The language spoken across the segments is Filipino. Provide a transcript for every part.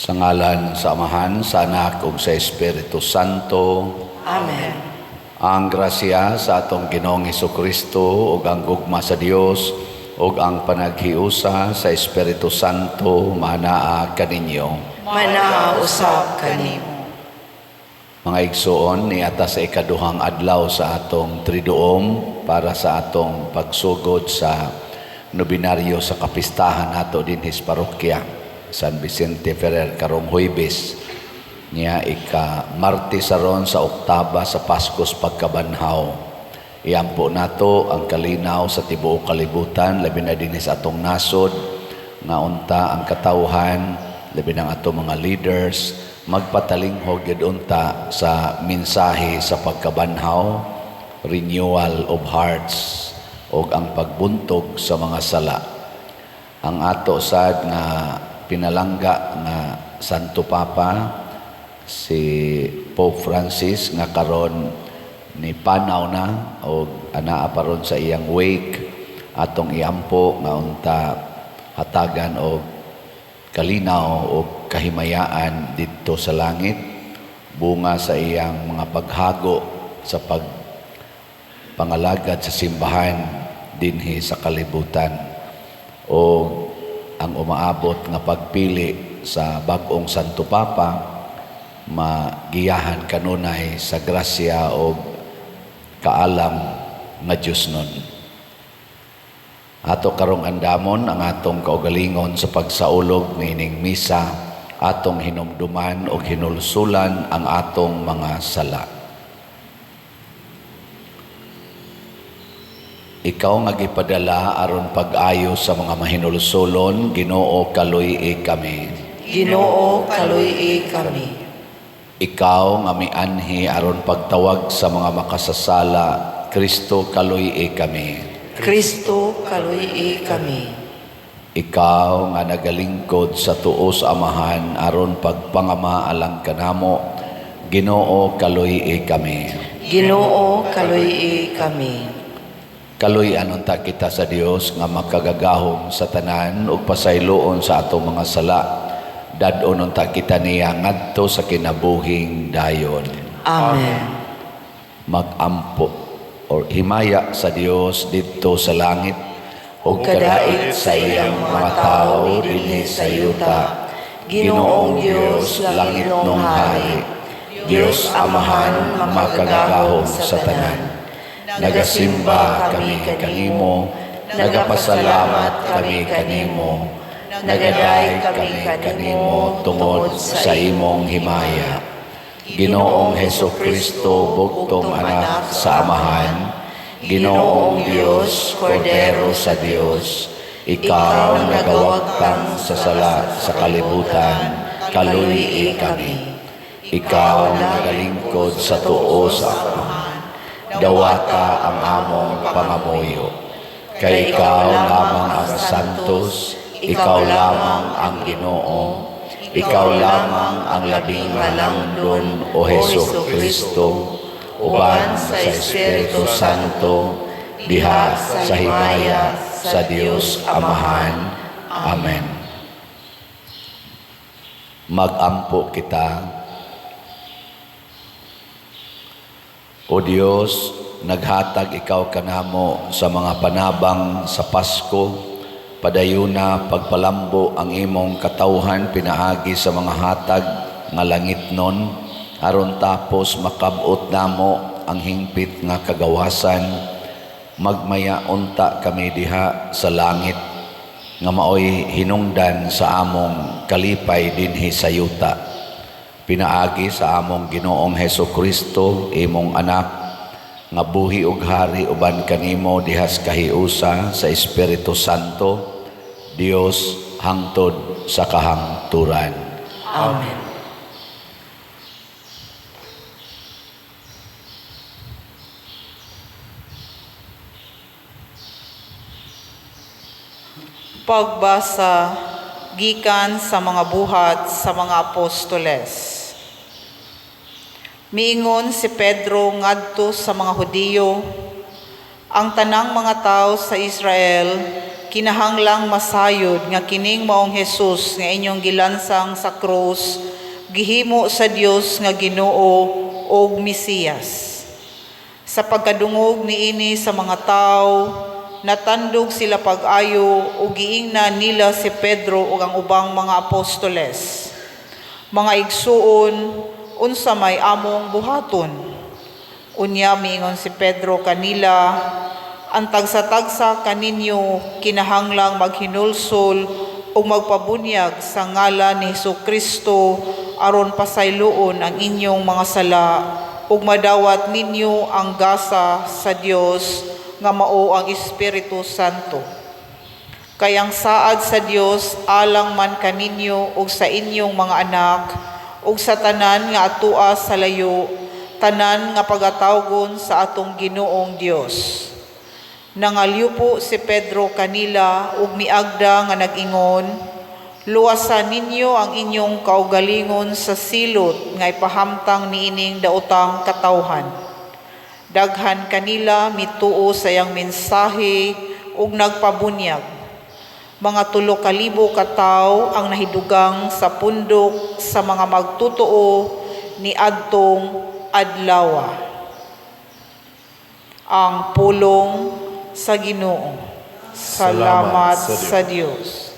Sa ngalan sa Amahan, sa Anak, ug sa Espiritu Santo. Amen. Ang grasya sa atong Ginoong Hesukristo ug ang gugma sa Dios ug ang panaghiusa sa Espiritu Santo manaa kaninyo. Manaa usab kanimo. Mga igsoon, niata sa ikaduhang adlaw sa atong Triduum para sa atong pagsugod sa nobinaryo sa kapistahan nato dinhis parokya San Vicente Ferrer karong Huwebes niya ika-Martes aron sa oktaba sa Paskos pagkabanhaw. Iampo nato ang kalinaw sa tibuok kalibutan labi na dinhi sa atong nasod nga unta ang katawhan labi na atong mga leaders magpatalinghog gid unta sa mensahe sa pagkabanhaw, renewal of hearts ug ang pagbuntog sa mga sala. Ang ato sad nga pinalangga nga Santo Papa si Pope Francis nga karon ni panaw na o anaa pa ron sa iyang wake atong iampo nga unta hatagan o kalinaw o kahimayaan dito sa langit bunga sa iyang mga paghago sa pagpangalagad sa simbahan dinhi sa kalibutan o ang umaabot nga pagpili sa bag-ong Santo Papa magiyahan kanunay sa grasya o kaalam nga Diyos nun. Ato karong andamon ang atong kaugalingon sa pagsaulog niining misa, atong hinumduman o hinulsulan ang atong mga sala. Ikaw nga gipadala aron pag-ayo sa mga mahinulsulon, Ginoo kaluy-i kami. Ginoo kaluy-i kami. Ikaw nga mianhi aron pagtawag sa mga makasasala, Kristo kaluy-i kami. Kristo kaluy-i kami. Ikaw nga nagalingkod sa tuo sa Amahan aron pagpangama alang kanamo, Ginoo kaluy-i kami. Ginoo kaluy-i kami. Kaluy-an unta kita sa Dios nga makagagahom sa tanan ug pasayloon sa atong mga sala. Dadon unta kita niya ngadto sa kinabuhing dayon. Amen. Magampo or himaya sa Dios dito sa langit ug kadait sa iyang mga tao dinhi sa yuta. Ginoong Dios langit nung hari, Dios Amahan makagagahom sa tanan. Nagasimba kami kanimo, nagapasalamat kami kanimo, nagaday kami kanimo tungod sa imong himaya. Ginoong Hesukristo bugtong anak sa Amahan, Ginoong Dios, Kordero sa Dios, ikaw nagawagtang sa sala sa kalibutan, kaluy-i kami. Ikaw nagalingkod sa tuo sa Amahan, dawata ang among pangamuyo. Kay ikaw lamang ang santos, ikaw lamang ang Ginoo, ikaw lamang ang labing malamdon o Hesukristo, uban sa Espiritu Santo, diha sa himaya sa Dios Amahan. Amen. Magampo kita. O Diyos, naghatag ikaw kanamo sa mga panabang sa Pasko, padayuna pagpalambo ang imong katawhan pinaagi sa mga hatag nga langitnon, aron tapos makabot namo ang hingpit nga kagawasan, magmaya unta kami diha sa langit, nga maoy hinungdan sa among kalipay dinhi sa yuta. Pinaagi sa among Ginoong Hesukristo, imong anak, nga buhi ug hari uban kanimo dihas kahiusa sa Espiritu Santo, Dios hangtod sa kahangturan. Amen. Pagbasa gikan sa mga buhat sa mga apostoles. Miingon si Pedro ngadto sa mga Hudiyo, ang tanang mga tao sa Israel kinahanglang masayod nga kining maong Hesus nga inyong gilansang sa krus, gihimo sa Dios nga Ginoo o Mesiyas. Sa pagkadungog niini sa mga tao, natandog sila pag-ayo ug giingnan nila si Pedro ug ang ubang mga apostoles. Mga igsuon, unsa may among buhaton? Unya miingon si Pedro kanila, ang tagsa-tagsa kaninyo kinahanglang maghinulsol o magpabunyag sa ngalan ni Hesukristo aron pasayloon ang inyong mga sala ug madawat ninyo ang gasa sa Dios nga mao ang Espiritu Santo. Kayang saad sa Dios alang man kaninyo ug sa inyong mga anak ug sa tanan nga atua sa layo, tanan nga pagatawgon sa atong Ginoong Dios. Nangalyupo si Pedro kanila ug miagda nga nag-ingon, luwasan ninyo ang inyong kaugalingon sa silot nga ipahamtang niining daotang katawhan. Daghan kanila mituo sa iyang mensahe ug nagpabunyag. Mga 3,000 ka tawo ang nahidugang sa pundok sa mga magtutuo ni adtong adlaw. Ang pulong sa Ginoo. Salamat sa Dios.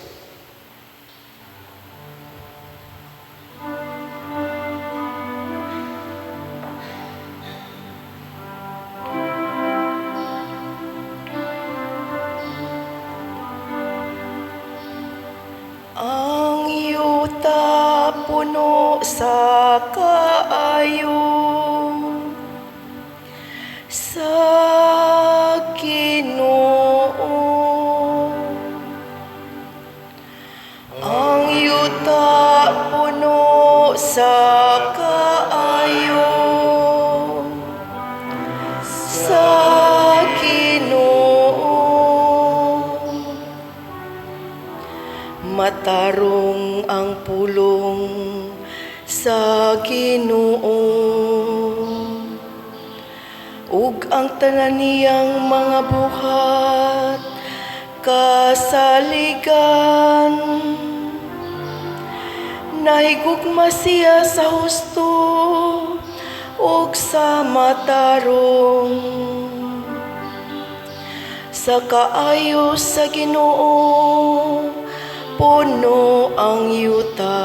Ang yuta puno sa kaayo sa Ginoo. Ang yuta puno sa kaayo sa Ginoo. Matarong ang pulong sa Ginoo ug ang tanan niyang mga buhat kasaligan. Nahigugma siya sa husto ug sa matarong. Sa kaayo sa Ginoo puno ang yuta.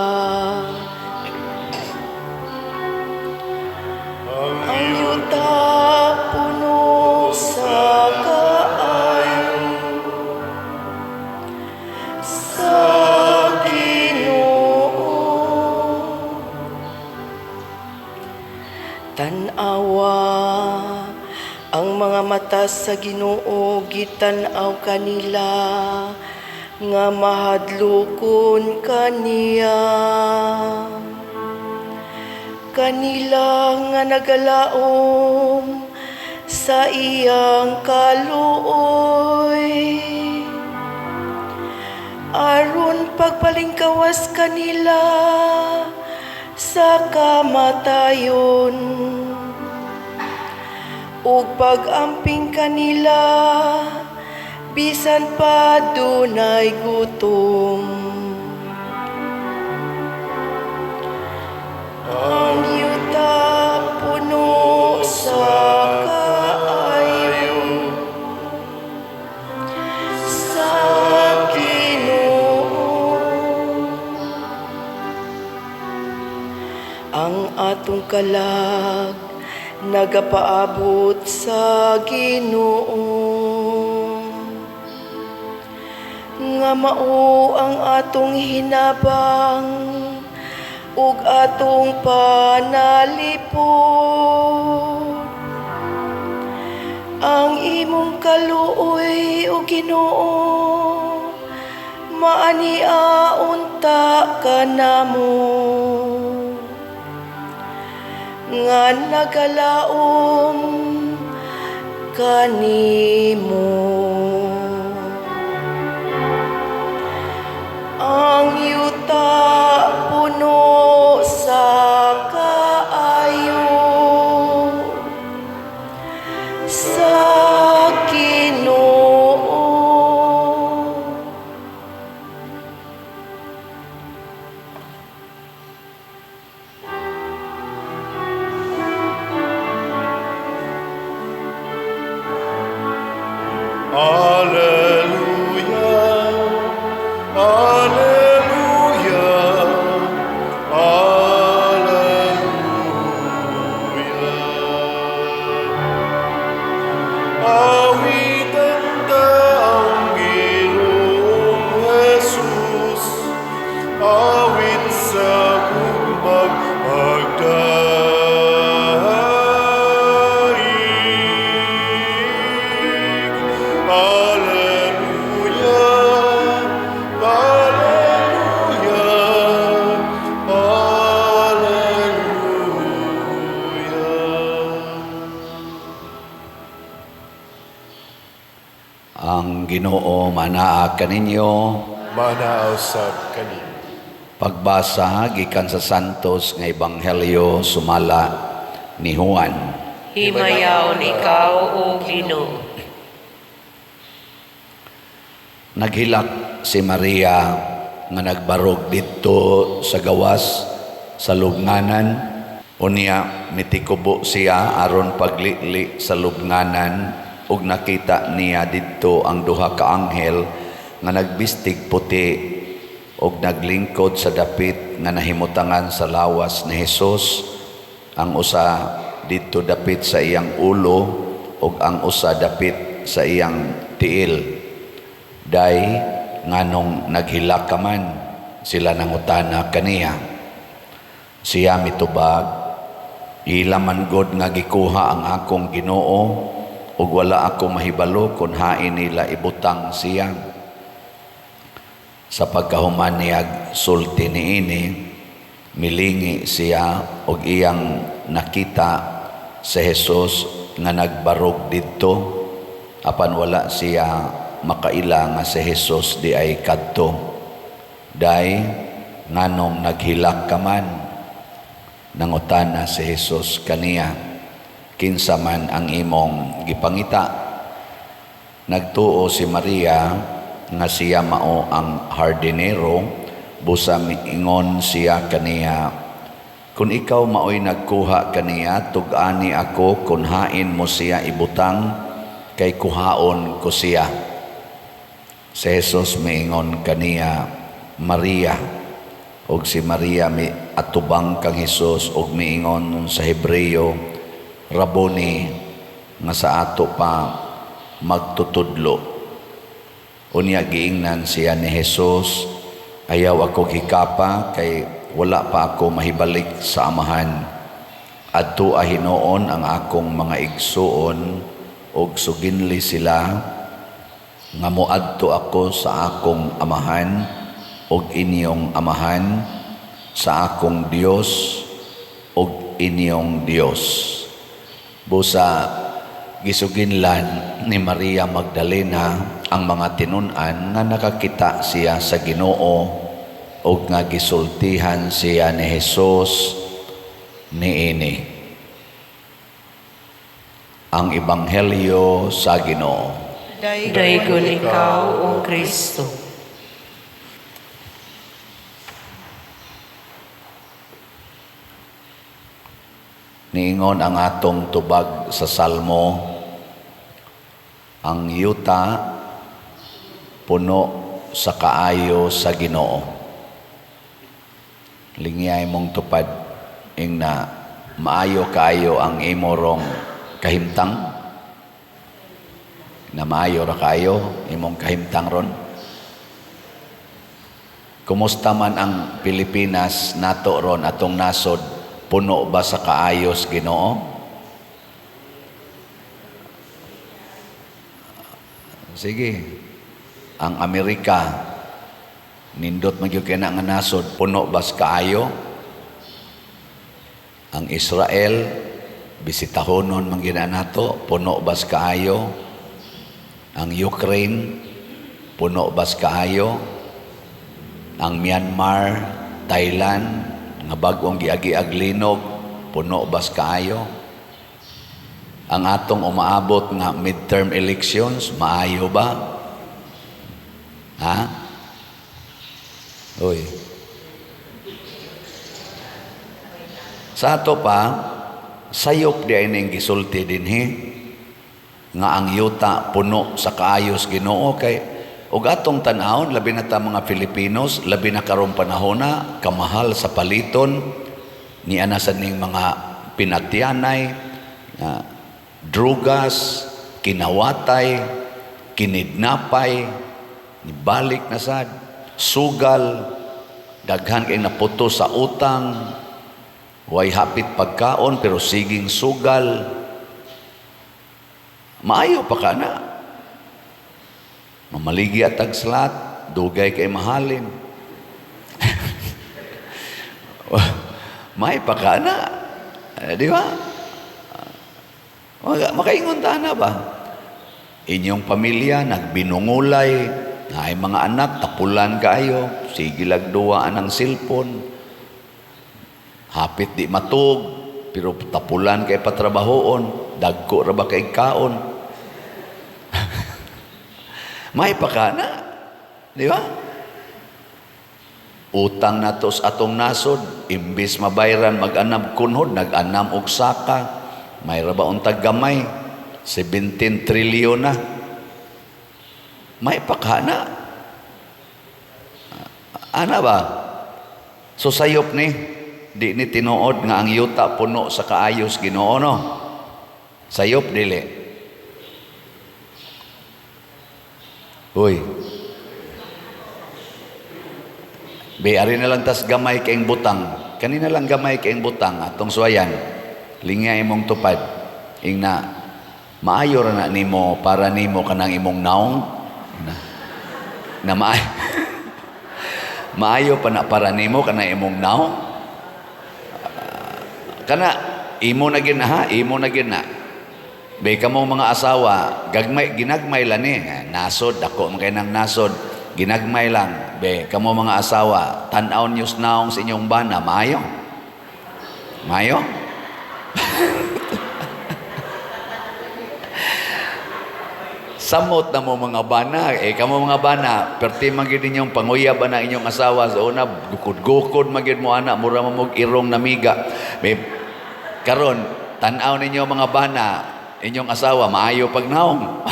Ang yuta puno sa kaayo sa Ginoo. Tan-awa ang mga mata sa Ginoo, gitan-aw kanila nga mahadlokon kaniya. Kanila nga nagalaom sa iyang kaluoy, aron pagpalingkawas kanila sa kamatayon ug pag-amping kanila bisan pa dunay gutom. Ang yuta puno sa kaayo sa Ginoo. Ang atong kalag nagapaabot sa Ginoo, nga mao ang atong hinabang ug atong panalipod. Ang imong kaluoy o Ginoo, maania unta kanamo, nga nagalaom kanimo. Ang yuta puno sa kaayo sa Ginoo. Ang Ginoo manaa kaninyo. Manaaw sab kani. Pagbasa gikan sa Santos nga Ebanghelyo sumala ni Juan. Himayaw ikaw, O Ginoo. Naghilak si Maria nga nagbarog didto sa gawas sa lubnganan. Unya mitikubo siya aron paglili sa lubnganan ug nakita niya didto ang duha ka anghel nga nagbistig puti ug naglingkod sa dapit nga nahimutangan sa lawas ni Hesus. Ang usa didto dapit sa iyang ulo ug ang usa dapit sa iyang tiil. Day nganong naghilak ka man, sila nangutana kaniya. Siya mitubag, ilaman god nga gikuha ang akong Ginoo ug wala ako mahibalo kung hain nila ibutang siya. Sa pagkahuman niyag sulti niini, milingi siya ug iyang nakita si Hesus nga nagbarog didto, apan wala siya makaila nga si Hesus di ay kadto. Day nganong naghilak ka man, nangutana si Hesus kaniya, kinsa man ang imong gipangita? Nagtuo si Maria nga siya mao ang hardinero, busa miingon siya kaniya, kung ikaw maoy nagkuha kaniya, tug-ani ako kung hain mo siya ibutang, kay kuhaon ko siya. Si Jesus miingon kaniya, Maria. Og si Maria mi atubang kang Hesus og miingon sa Hebreo, Rabboni, nga sa ato pa magtutudlo. Unya giingnan siya ni Jesus, ayaw ako hikapa kay wala pa ako mahibalik sa amahan. Adto ahinoon ang akong mga igsuon og suginli sila nga moadto ako sa akong amahan og inyong amahan, sa akong Dios og inyong Dios. Busa gisuginlan ni Maria Magdalena ang mga tinun-an nga nakakita siya sa Ginoo ug nga gisultihan siya ni Hesus niini. Ang Ebanghelyo sa Ginoo. Daygon ikaw, O Kristo. Niingon ang atong tubag sa Salmo, ang yuta puno sa kaayo sa Ginoo. Lingyay mong tupad ing na maayo kaayo ang imorong kahimtang, na maayo ra kaayo imong kahimtang ron. Kumusta man ang Pilipinas nato ron atong nasod, puno ba sa kaayos Ginoo? Sige. Ang Amerika, nindot magyud kay na nga nasod, puno ba sa kaayo? Ang Israel, bisitahonon man gina nato, puno ba sa kaayo? Ang Ukraine, puno ba sa kaayo? Ang Myanmar, Thailand, nga bagong giagi-ag linog, puno bas kaayo? Ang atong umaabot nga midterm elections, maayo ba? Ha? Uy. Sa ato pa, sayop di ay ning gisulti dinhi nga ang yuta puno sa kaayos Ginoo kay ug atong tan-awon labi na ta mga Filipinos, labi na karong panahona kamahal sa paliton ni anasan ning mga pinatyanay, drugas, kinawatay, kinidnapay, nibalik na sad, sugal, daghan kay naputo sa utang, way hapit pagkaon pero siging sugal. Maayo pa ka na. Mamaligi at tagslat, dugay kay mahalin. May pa ka na. Di ba? Makaingon ta na ba? Inyong pamilya nagbinungulay, nga ay mga anak tapulan kaayo, sige lagduwaan ang cellphone. Hapit di matug, pero tapulan kay patrabahoon, dagko ra ba kay kaon. May pakana, di ba? Utang nato sa atong nasod, imbis mabayran mag-anam kunhod, nag-anam og saka. May ra ba untag gamay? 17 trilyon na. May pakana. Ana ba? So sayop ni, di ni tinuod nga ang yuta puno sa kaayos Ginoo, no? Sayop dili. Uy. Ari na lang tas gamay kayong butang. Kanina lang gamay kayong butang atong suwayan. Lingya imong tupad. Ingna maayo ra na nimo para nimo kanang imong naong na maayo pa na para nimo kanang imong naong. Kana imo na gid na ha, imo na gid na. Bay kamo mga asawa, ginagmay lang ni, nasod dako man kay nang nasod. Ginagmay lang, be, kamo mga asawa, tan-aw news naong sa inyong bana, maayo? Maayo? Samot na mo mga bana, kamo mga bana, perti magid ninyong panguyab na inyong asawa, sa una, gukod-gukod magid mo anak, mura mo irong namiga. Be, karon, tan-aw ninyo mga bana, inyong asawa, maayo pag naong.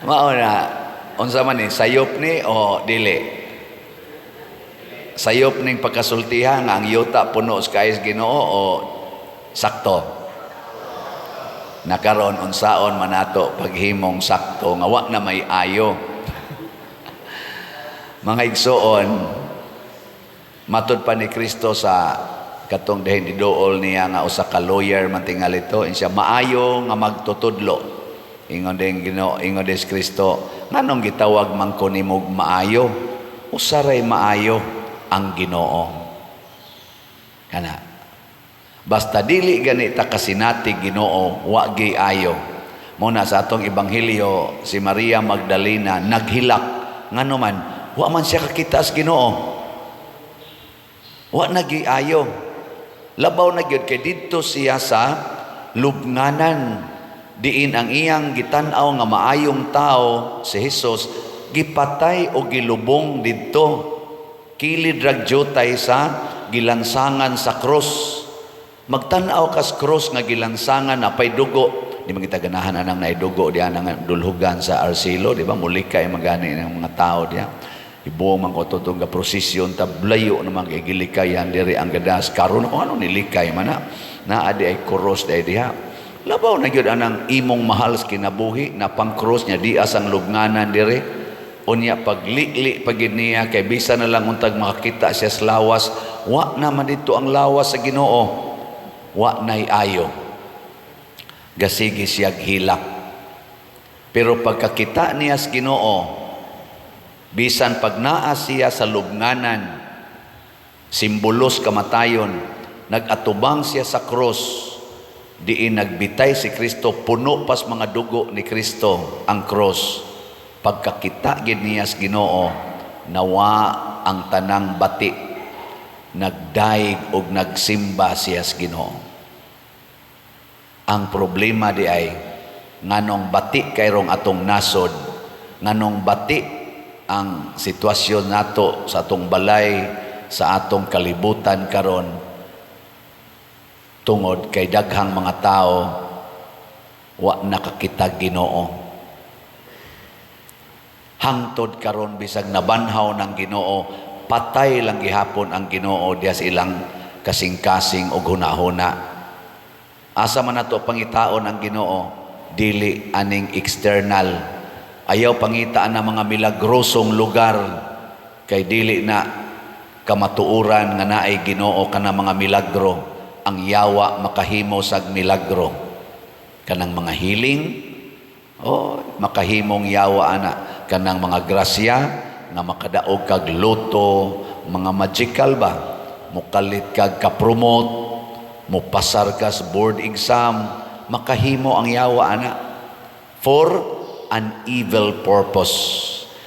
Mao na, unsa man ni, sayop ni o dili? Sayop ning pagkasultihan nga ang yuta puno sa kaayos Ginoo o sakto? Nakaroon unsaon man nato paghimong sakto nga wa na may ayo. Mga igsoon, matud pa ni Kristo sa katong dihin iduol niya nga usa ka lawyer man tingali to, siya maayo nga magtutudlo. Ingon din Ginoo, ingon des Kristo, nganong gitawag man ko nimog maayo? Usaray maayo ang Ginoo. Kana. Basta dili ganita kasinati Ginoo, wa gi ayo. Muna sa atong ebanghelyo si Maria Magdalena naghilak ngano man, wa man siya kakita sa Ginoo. Wa nagi ayo. Labaw na gyud kay didto siya sa lubnganan. Diin ang iyang gitan-aw nga maayong tao si Hesus gipatay o gilubong didto, kilid ragyotay sa gilansangan sa cross. Magtan-aw kas cross nga gilansangan na pay dugo, di man kita ganahan anang naidugo diya nang dulhugan sa Arcelo, di ba? Mulikay magani ng mga tao diya. Ibuong man ko tutong ga prosesyon tablayo naman kay gilikayan diri ang gadas karon o ano nilikay man na adi ay cross dai diha. Labaw na gyud anang imong mahal sa kinabuhi na pang-cross niya di asang lubnganan dire. Unya paglikli pagid niya kay bisa na lang untag makakita siya sa lawas, wa naman dito ang lawas sa Ginoo. Wa nay ayo. Gasigi siya hilak. Pero pagkakita niya sa Ginoo, bisan pag naa siya sa lubnganan, simbolos kamatayon, nagatubang siya sa cross. Diin nagbitay si Kristo, puno pas mga dugo ni Kristo ang cross. Pagkakita gid niya sa Ginoo, nawa ang tanang bati, nagdaig og nagsimba siya sa Ginoo. Ang problema di ay nganong bati kayrong atong nasod, nganong bati ang sitwasyon nato sa atong balay, sa atong kalibutan karon. Tungod kay daghang mga tao wa nakakita Ginoo. Hangtod karon bisag nabanhaw ng Ginoo, patay lang gihapon ang Ginoo diya sa ilang kasing-kasing og hunahuna. Asa man nato pangitaon ang Ginoo, dili aning external. Ayaw pangitaan ng mga milagrosong lugar kay dili na kamatuuran nga naay Ginoo kana mga milagro. Ang yawa makahimo sag milagro. Kanang mga healing, makahimong yawa ana. Kanang mga grasya, nga makadaog kag loto, mga magical ba? Mukalit kag ka-promote, mupasar ka sa board exam, makahimo ang yawa ana for an evil purpose.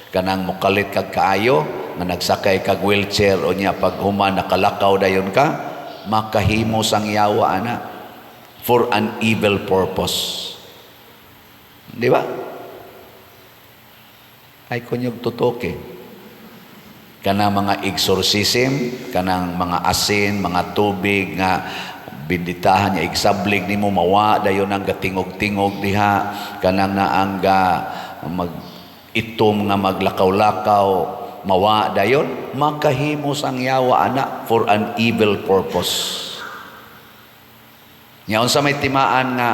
Kanang mukalit kag kaayo nga nagsakay kag wheelchair o niya pag human nakalakaw dayon ka, makahimo sang yawa ana for an evil purpose. Di ba? Ay kunyog tutok kanang mga exorcism, kanang mga asin, mga tubig nga binditahan niya igsablig nimo mawa dayon ang gatingog-tingog diha, kanang naang mag itom nga maglakaw-lakaw mawa dayon, makahimo sang yawa ana for an evil purpose. Nya unsa may timaan nga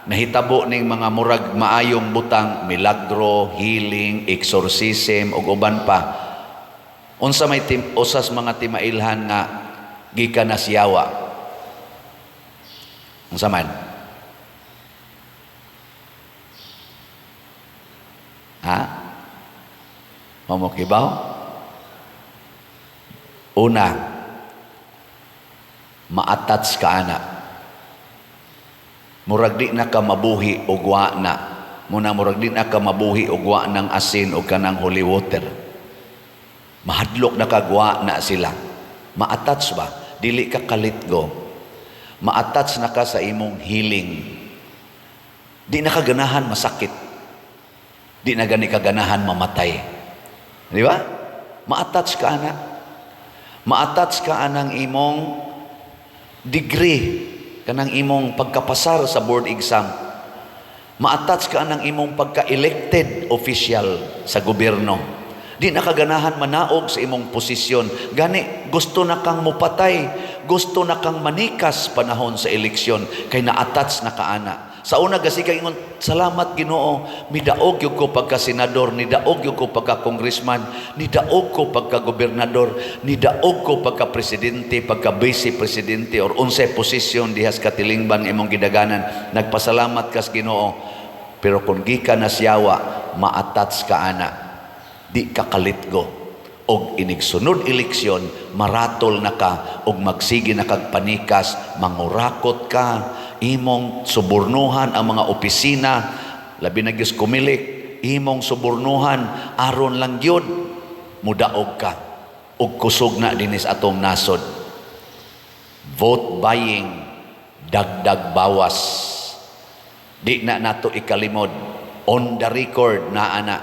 nahitabo ning mga murag maayong butang, milagro, healing, exorcism ug uban pa. Unsa may usas mga timailhan nga gikan na siyawa? Unsa man? Ha? Mamukibaw? Una, ma-attach ka ana. Murag di na ka mabuhi og wa na. Muna murag di na ka mabuhi og wa ng asin o kanang holy water. Mahadlok na kagwa na sila. Ma-attach ba? Dili ka kalitgo. Ma-attach na ka sa imong healing. Di na kaganahan masakit. Di na gani kaganahan mamatay. Di ba? Ma-attach ka ana. Ma-attach ka anang imong degree, kanang imong pagkapasar sa board exam. Ma-attach ka anang imong pagka-elected official sa gobyerno. Di nakaganahan manaog sa imong posisyon. Gani, gusto na kang mupatay. Gusto na kang manikas panahon sa eleksyon. Kay na-attach na kaana. Sa una kasi kay ingon, salamat Ginoo, midaog yung ko pagka-senador, nidaog yung ko pagka-congressman, nidaog ko pagka-gobernador, nidaog ko pagka-presidente, pagka-vice-presidente, or unsay posisyon dihas katilingban imong gidaganan. Nagpasalamat kas Ginoo. Pero kung gikan na siyawa, ma-attach ka ana. Di kakalitgo og inigsunod eleksyon maratol na ka og magsige na kag panikas, mangurakot ka, imong subornuhan ang mga opisina, labi na gyud kumilik, imong subornuhan aron lang gyud mudaog ka og kusog na dinis atong nasod. Vote buying, dagdag bawas. Di na nato ikalimod, on the record na ana.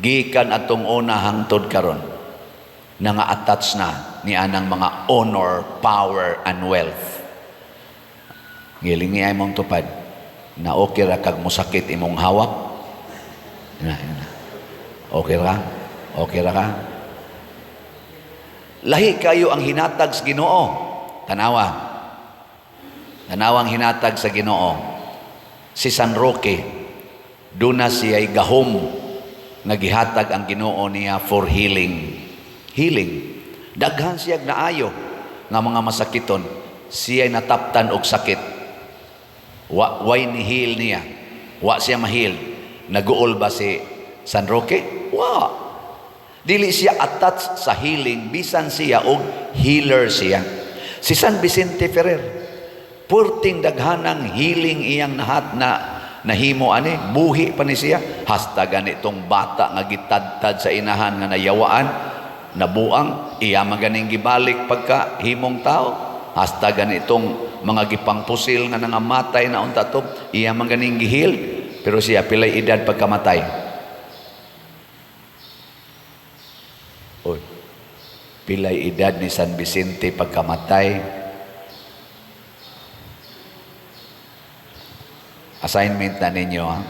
Gikan atong una hangtod karon nga attach na ni anang mga honor, power, and wealth. Ngilingi ay mong tupad na okay ra kag musakit imong hawak. Okay ra? Okay ra ka? Lahi kayo ang hinatag sa Ginoo. Tanawa. Tanawang hinatag sa Ginoo. Si San Roque, doon na siya'y gahom nagihatag ang Ginoo niya for healing. Healing. Daghan siya naayo nga mga masakiton. Siya'y nataptan og sakit. Why ni heal niya? Wa siya mahil. Naguol ba si San Roque? Wa. Dili siya attached sa healing, bisan siya og healer siya. Si San Vicente Ferrer, purting daghanang healing iyang nahat na nahimo ani, buhi pa ni siya. Hasta ganitong bata nga gitadtad sa inahan nga nayawaan, nabuang, iya maganing gibalik pagka himong tao. Hasta ganitong mga gipangpusil nga nangamatay na untatop, iya maganing gihil. Pero siya pilay edad pagkamatay. Oy, pilay edad ni San Vicente pagkamatay. Assignment na ninyo, ha?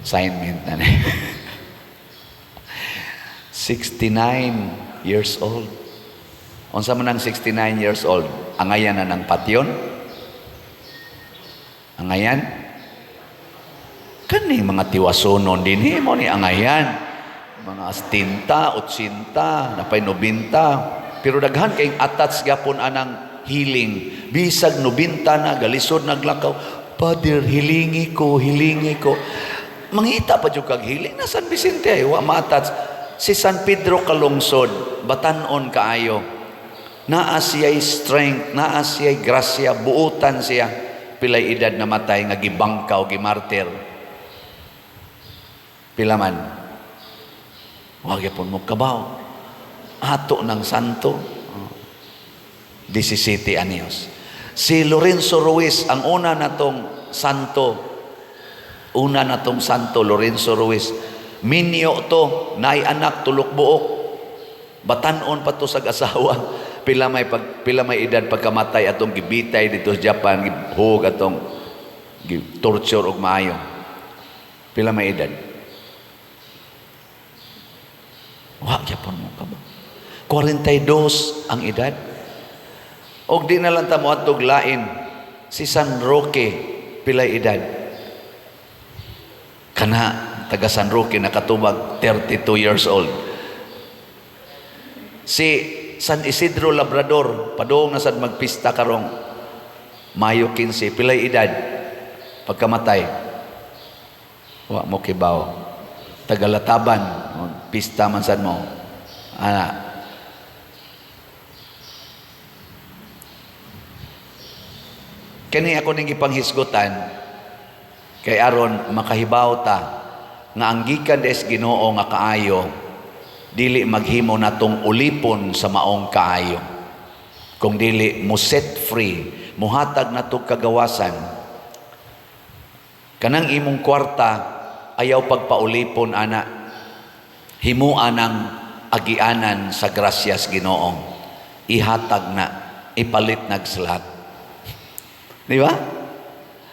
Assignment na ninyo. 69 years old. Unsa man ang 69 years old? Angayan na ng patyon? Angayan? Kaning mga tiwasonon din, mo ni angayan. Mga 70, 80, napay 90. Pero daghan kayong attach gapon anang healing. Bisag 90 na, galisod naglakaw. Father, hilingi ko. Mangita pa dyan kag hiling na San Vicente ay wa matats. Si San Pedro kalungsod, batanon kaayo. Naa siya'y strength, naa siya'y grasya, buutan siya. pilay edad namatay nga gibangkaw gimartir. Pila man? Wag gyapon mo kabaw. Ato ng santo. 17 anyos. Si Lorenzo Ruiz, ang una natong santo, Lorenzo Ruiz, minyo to, naay anak, tulok buok, batanon pa to sa asawa, pila may edad pagkamatay atong gibitay dito sa Japan, gihug atong torture og maayo. Pila may edad? Wag yapon mo ka ba? 42 ang edad. Og di na lang ta mo atog lain si San Roque, pilay edad. Kana taga San Roque nakatubag 32 years old. Si San Isidro Labrador padung na sad magpista karong Mayo 15, pilay edad pagkamatay. Wa mo kibaw. Taga Lataban, pista man sad mo. Ana. Kani ako ning ipanghisgutan kay aron makahibaw ta nga ang gikan des Ginoo nga kaayo dili maghimo natong ulipon sa maong kaayo. Kung dili mo set free, muhatag nato kagawasan. Kanang imong kwarta ayaw pagpaulipon ana, himuan ang agianan sa grasyas Ginoo. Ihatag na, ipalit nagsalat. Di ba?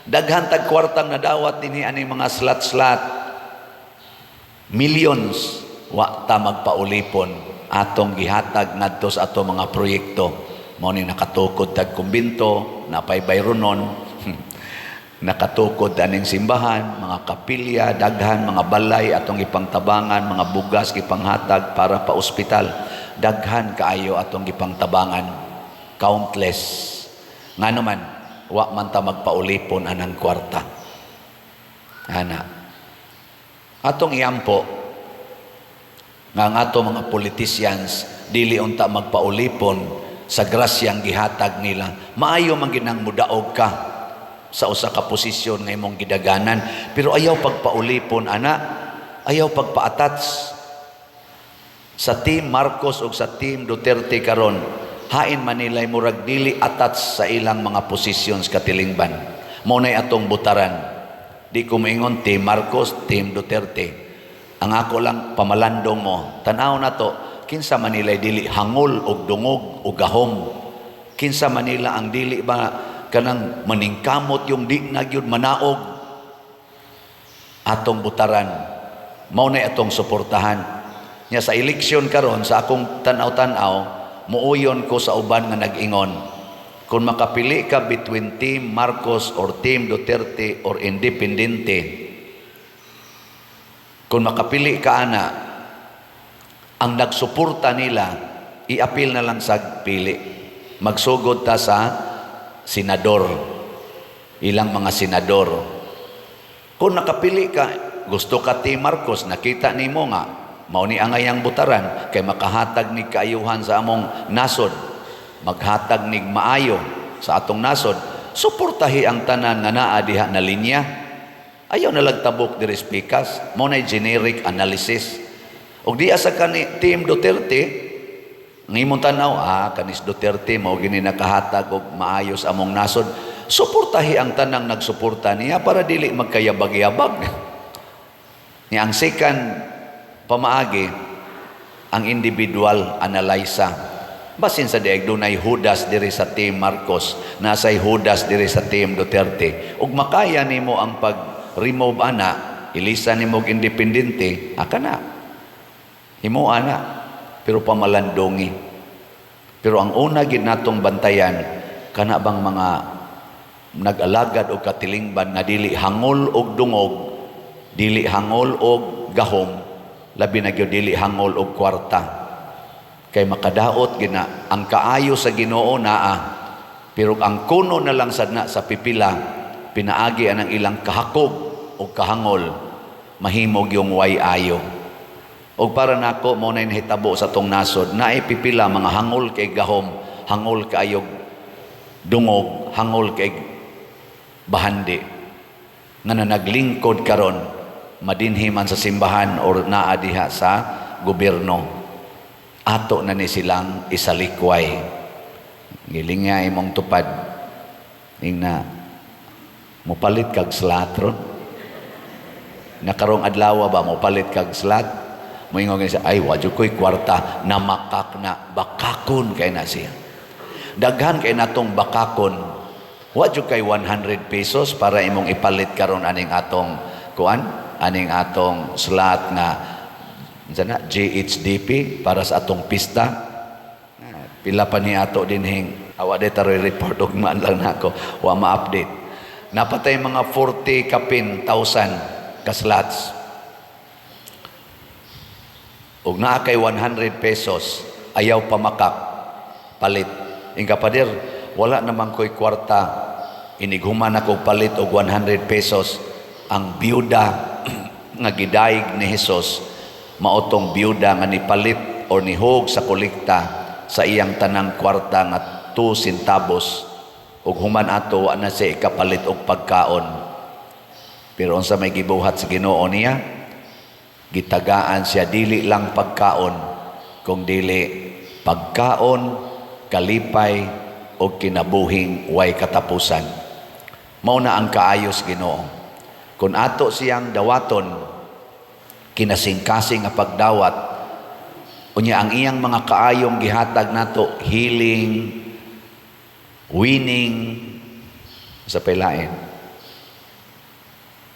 Daghan tag kwartang nadawat dinhi ani mga slat-slat. Millions wa ta magpaulipon atong gihatag ngadto sa ato mga proyekto. Mao ni nakatukod tag kumbento, napay bayronon, nakatukod aning simbahan, mga kapilya, daghan mga balay atong ipangtabangan, mga bugas ipanghatag para pa ospital. Daghan kaayo atong ipangtabangan, countless. Ngano man wa man ta magpaulipon anang kwarta. Ana. Atong iampo nga ang ato mga politicians dili unta magpaulipon sa grasyang gihatag nila. Maayo man ginang mudaog ka sa usa ka posisyon nga imong gidaganan, pero ayaw pagpaulipon ana, ayaw pagpa-attach sa Team Marcos o sa Team Duterte karon. Hain Manilay murag dili attach sa ilang mga positions katilingban. Mao nay atong butaran. Di ko moingon Team Marcos, Team Duterte. Ang ako lang pamalandong mo. Tanaw na to, kinsa Manilay dili hangol og dungog og gahom. Kinsa Manila ang dili ba kanang maningkamot yung di na gyud manaog. Atong butaran. Mao nay atong suportahan. Nya sa eleksyon karon sa akong tanaw-tanaw, muuyon ko sa uban nga nag-ingon, kung makapili ka between Team Marcos or Team Duterte or Independente, kung makapili ka ana, ang nagsuporta nila, i-apil na lang sa pili. Magsugod ta sa senador, ilang mga senador. Kung nakapili ka, gusto ka Team Marcos, nakita nimo nga, mao ni angayang butaran kay makahatag ni kaayuhan sa among nasod, maghatag nig maayo sa atong nasod, suportahi ang tanan nga naa diha na linya. Ayaw na lagtabok diri speakers, mao nay generic analysis. Og di asa kani Team Duterte ngimong tanaw, kanis Duterte mao gini nakahatag og maayo sa among nasod, suportahi ang tanang nagsuporta niya para dili magkayabag-yabag. Ni ang second pamaagi ang individual analysa. Basin sa diag dunay Judas diri sa Team Marcos, nasay Judas diri sa Team Duterte. Ug makaya nimo ang pag-remove ana, ilisa nimo og independente, aka na. Himo ana, pero pamalandongi. Pero ang una gid natong bantayan kana bang mga nag-alagad og katilingban nga dili hangol og dungog, dili hangol og gahom, labi na gyud dili hangol og kwarta. Kay makadaot gina ang kaayo sa Ginoo naa, pero ang kuno na lang sadna sa pipila pinaagi anang ilang kahakog o kahangol, mahimog yung way ayo. O para nako mo na nahitabo sa tong nasod na pipila mga hangol kay gahom, hangol kayog dungog, hangol kay bahandi nga naglingkod karon madinhi man sa simbahan or naa diha sa gobyerno, ato na ni silang isalikway. Giling nga imong tupad ning na mopalit kag slatron. Nakarong adlaw ba mopalit kag slat? Moingon siya, ay wadyo ko'y kwarta na makak na bakakon kay na siya. Daghan kay natong bakakon, wadyo kay 100 pesos para imong ipalit karon aning atong kuan, aning atong slot nga sana GHDP para sa atong pista. Pila pa ni ato dinhing awa de taroy report og man lang nako wa ma-update. Napatay mga 40 kapin 1,000 ka slots. Og naa kay 100 pesos ayaw pa makak palit. Ing kapader, wala naman ko'y kwarta, inighuman ako palit og 100 pesos. Ang biyuda nga gidaig ni Jesus, maotong biyuda nga nipalit o nihog sa kolekta sa iyang tanang kwarta nga 2 centavos. Ug human ato, ana siya ikapalit og pagkaon. Pero unsa may gibuhat sa Ginoo niya, gitagaan siya dili lang pagkaon, kung dili pagkaon, kalipay o kinabuhing way katapusan. Mao na ang kaayos Ginoo. Kung ato siyang dawaton, kinasing-kasing nga pagdawat, unya ang iyang mga kaayong gihatag nato, healing, winning, sa pelain,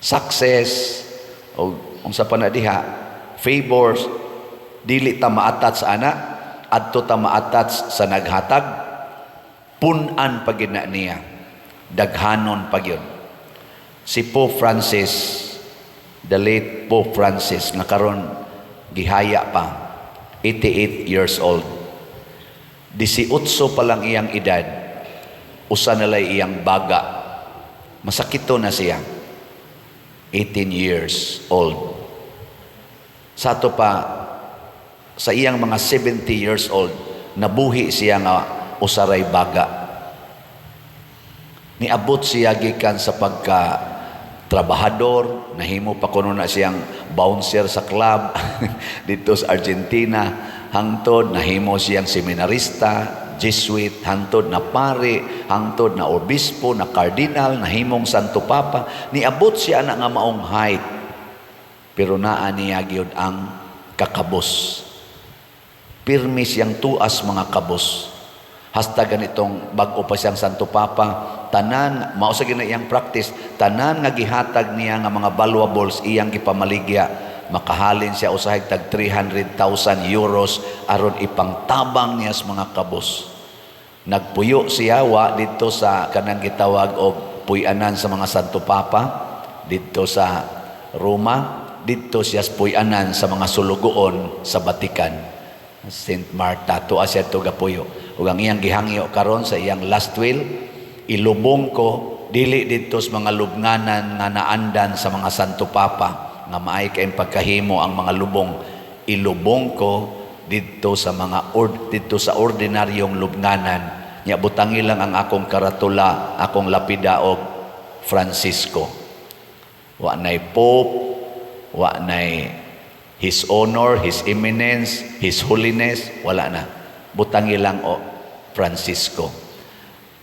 success, o unsa pa na diha, favors, dili ta maatat sa ana, adto ta maatats sa naghatag, punan pagid na niya, daghanon pagyon. Si Pope Francis, the late Pope Francis, na karon gihaya pa, 88 years old. 18 pa lang iyang edad, usa na lay iyang baga. Masakito na siya. 18 years old. Sa ato pa, sa iyang mga 70 years old, nabuhi siya nga usaray baga. Niabot siya gikan sa pagka-trabahador, nahimo pa kuno na siyang bouncer sa club dito sa Argentina, hangtod nahimo siyang seminarista, Jesuit, hangtod na pare, hangtod na obispo, na cardinal, nahimong Santo Papa. Niabot siya na nga maong height, pero naa niya gyud ang kakabos. Pirmi siyang tuas mga kabos. Hasta ganitong bag-o pa siyang Santo Papa, tanan, mao sa gina iyang practice, tanan nga gihatag niya nga mga valuables iyang gipamaligya, makahalin siya usahay tag 300,000 euros aron ipangtabang niya sa mga kabos. Nagpuyo siya wa dito sa kanang gitawag og puy-anan sa mga Santo Papa dito sa Roma, dito siya puy-anan sa mga sulugoon sa Vatican. Saint Marta, tuwa siya ito gapuyo. Ug ang iyang gihangyo karon sa iyang last will, ilubong ko dili dito sa mga lubnganan nga naandan sa mga Santo Papa nga maay kay pagkahimo ang mga lubong, ilubong ko dito sa mga dito sa ordinaryong lubnganan. Nya butangi lang ang akong karatula, akong lapida og Francisco. Wa nay Pope, wa nay His Honor, His Eminence, His Holiness, wala na. Butangi lang o Francisco.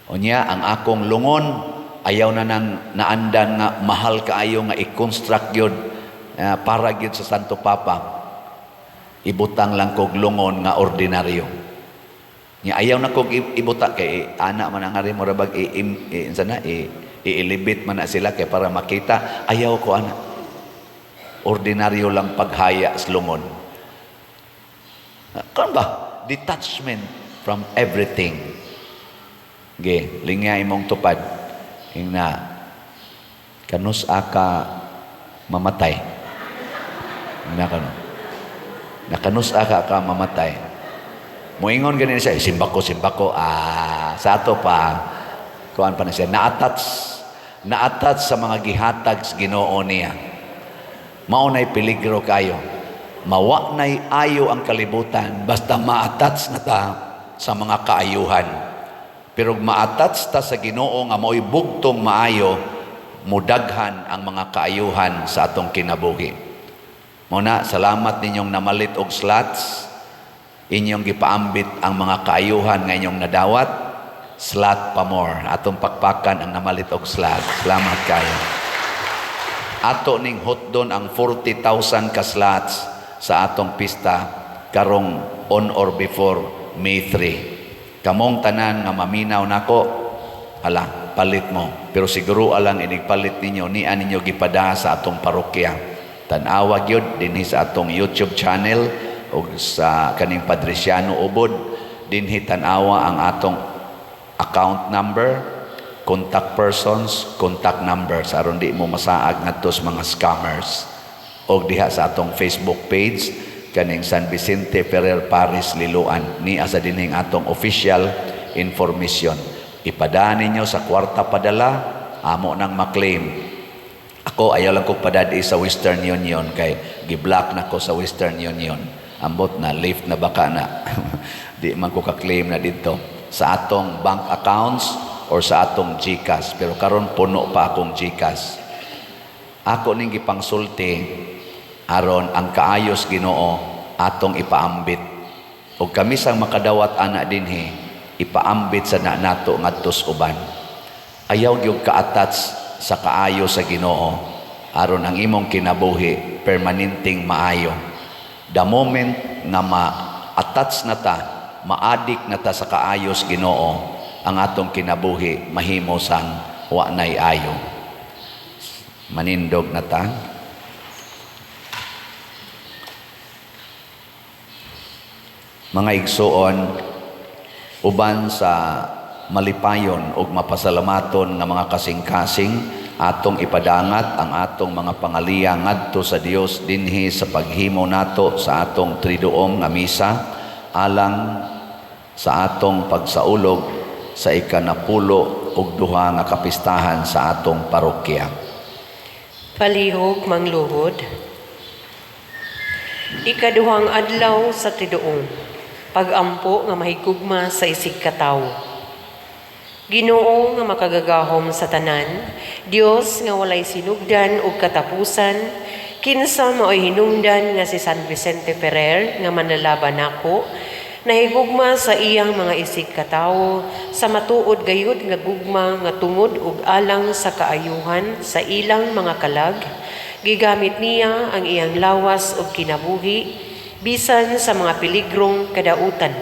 Unya, ang akong lungon, ayaw na nang naandan nga mahal kaayo nga i-construct yun para yun sa Santo Papa. Ibutang lang kog lungon nga ordinaryo. Nya ayaw na kog ibutang kay ana man ang ari mo rabag i-elevate man na sila kay para makita. Ayaw ko ana. Ordinaryo lang paghaya sa lungon. Kan ba? Detachment from everything. Okay, lingay mong tupad. Yung na, kanus aka mamatay. Nakanus aka mamatay. Muingon ganin siya, simbako. Sa ato pa, kuhan pa na siya, naatats sa mga gihatag sa Ginoo niya. Maunay peligro kayo. Mawa-nay ayo ang kalibutan basta ma-attach na ta sa mga kaayuhan. Pero ma-attach ta sa Ginoo nga mao'y bugtong maayo, mudaghan ang mga kaayuhan sa atong kinabuhi. Muna, salamat ninyong namalit og slots, inyong gipaambit ang mga kaayuhan nga inyong nadawat, slot pa more. Atong pakpakan ang namalit og slot. Salamat kayo. Ato ning hotdon ang 40,000 ka slots sa atong pista karong on or before May 3. Kamong tanan nga maminaw nako, hala, palit mo. Pero siguro alang inigpalit ninyo, nian ninyo gipada sa atong parokya. Tanawa gyud dinhi sa atong YouTube channel o sa kaning Padresiano Ubod, dinhi tanawa ang atong account number, contact persons, contact numbers aron di mo masaag ngadto sa mga scammers. Og diha sa atong Facebook page kaning San Vicente Ferrer Paris Liloan, ni asa dinhing atong official information. Ipadaan ninyo sa kwarta padala, amo nang maklaim. Ako ayaw lang ko padadi sa Western Union kay giblock na ko sa Western Union. Ambot na lift na baka na. Di man ko ka-claim na dito sa atong bank accounts or sa atong GCash. Pero karon puno pa akong GCash. Ako ning gipangsulti aron ang kaayos Ginoo atong ipaambit. Og kami sang makadawat ana dinhi ipaambit sa nato ngadto sa uban. Ayaw gyud ka-attach sa kaayo sa Ginoo aron ang imong kinabuhi permanenteng maayo. The moment nga ma-attach na ta, ma-addict na ta sa kaayo sa Ginoo, ang atong kinabuhi mahimo sang wa nay ayo. Manindog na ta. Mga igsuon, uban sa malipayon ug mapasalamaton nga mga kasing-kasing, atong ipadangat ang atong mga pangaliya ngadto sa Dios dinhi sa paghimo nato sa atong triduom nga misa alang sa atong pagsaulog sa ikanapulo ug duha nga kapistahan sa atong parokya. Palihog mangluhod. Ikaduhang adlaw sa triduom, pagampo nga mahigugma sa isig katawo. Ginoo nga makagagahom sa tanan, Dios nga walay sinugdan ug katapusan, kinsa maoy hinungdan nga si San Vicente Ferrer nga manlalaban nako, nahigugma sa iyang mga isig katawo sa matuod gayud nga gugma nga tungod ug alang sa kaayuhan sa ilang mga kalag, gigamit niya ang iyang lawas ug kinabuhi bisan sa mga peligrong kadautan.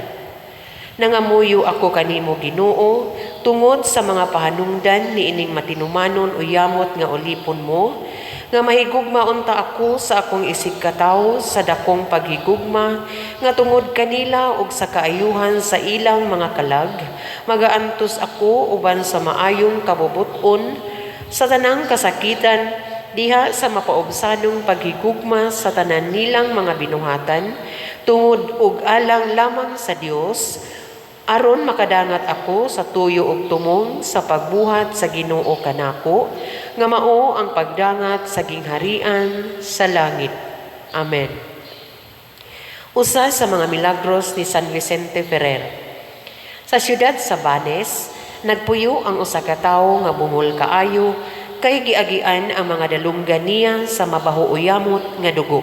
Nangamuyo ako kanimo Ginoo tungod sa mga pahanungdan ni ining matinumanon o yamot nga ulipon mo, nga mahigugma unta ako sa akong isig katawo sa dakong paghigugma nga tungod kanila ug sa kaayuhan sa ilang mga kalag, magaantos ako uban sa maayong kabubuton sa tanang kasakitan diha sa mapaobsadong paghigugma sa tanan nilang mga binuhatan tungod ug alang lamang sa Dios, aron makadangat ako sa tuyo ug tumong sa pagbuhat sa Ginoo kanako, nga mao ang pagdangat sa gingharian sa langit. Amen. Usa sa mga milagros ni San Vicente Ferrer. Sa siyudad sa Banes, nagpuyo ang usa ka tawo nga bungol kaayo kay giagian ang mga dalunggan niya sa mabaho uyamot nga dugo.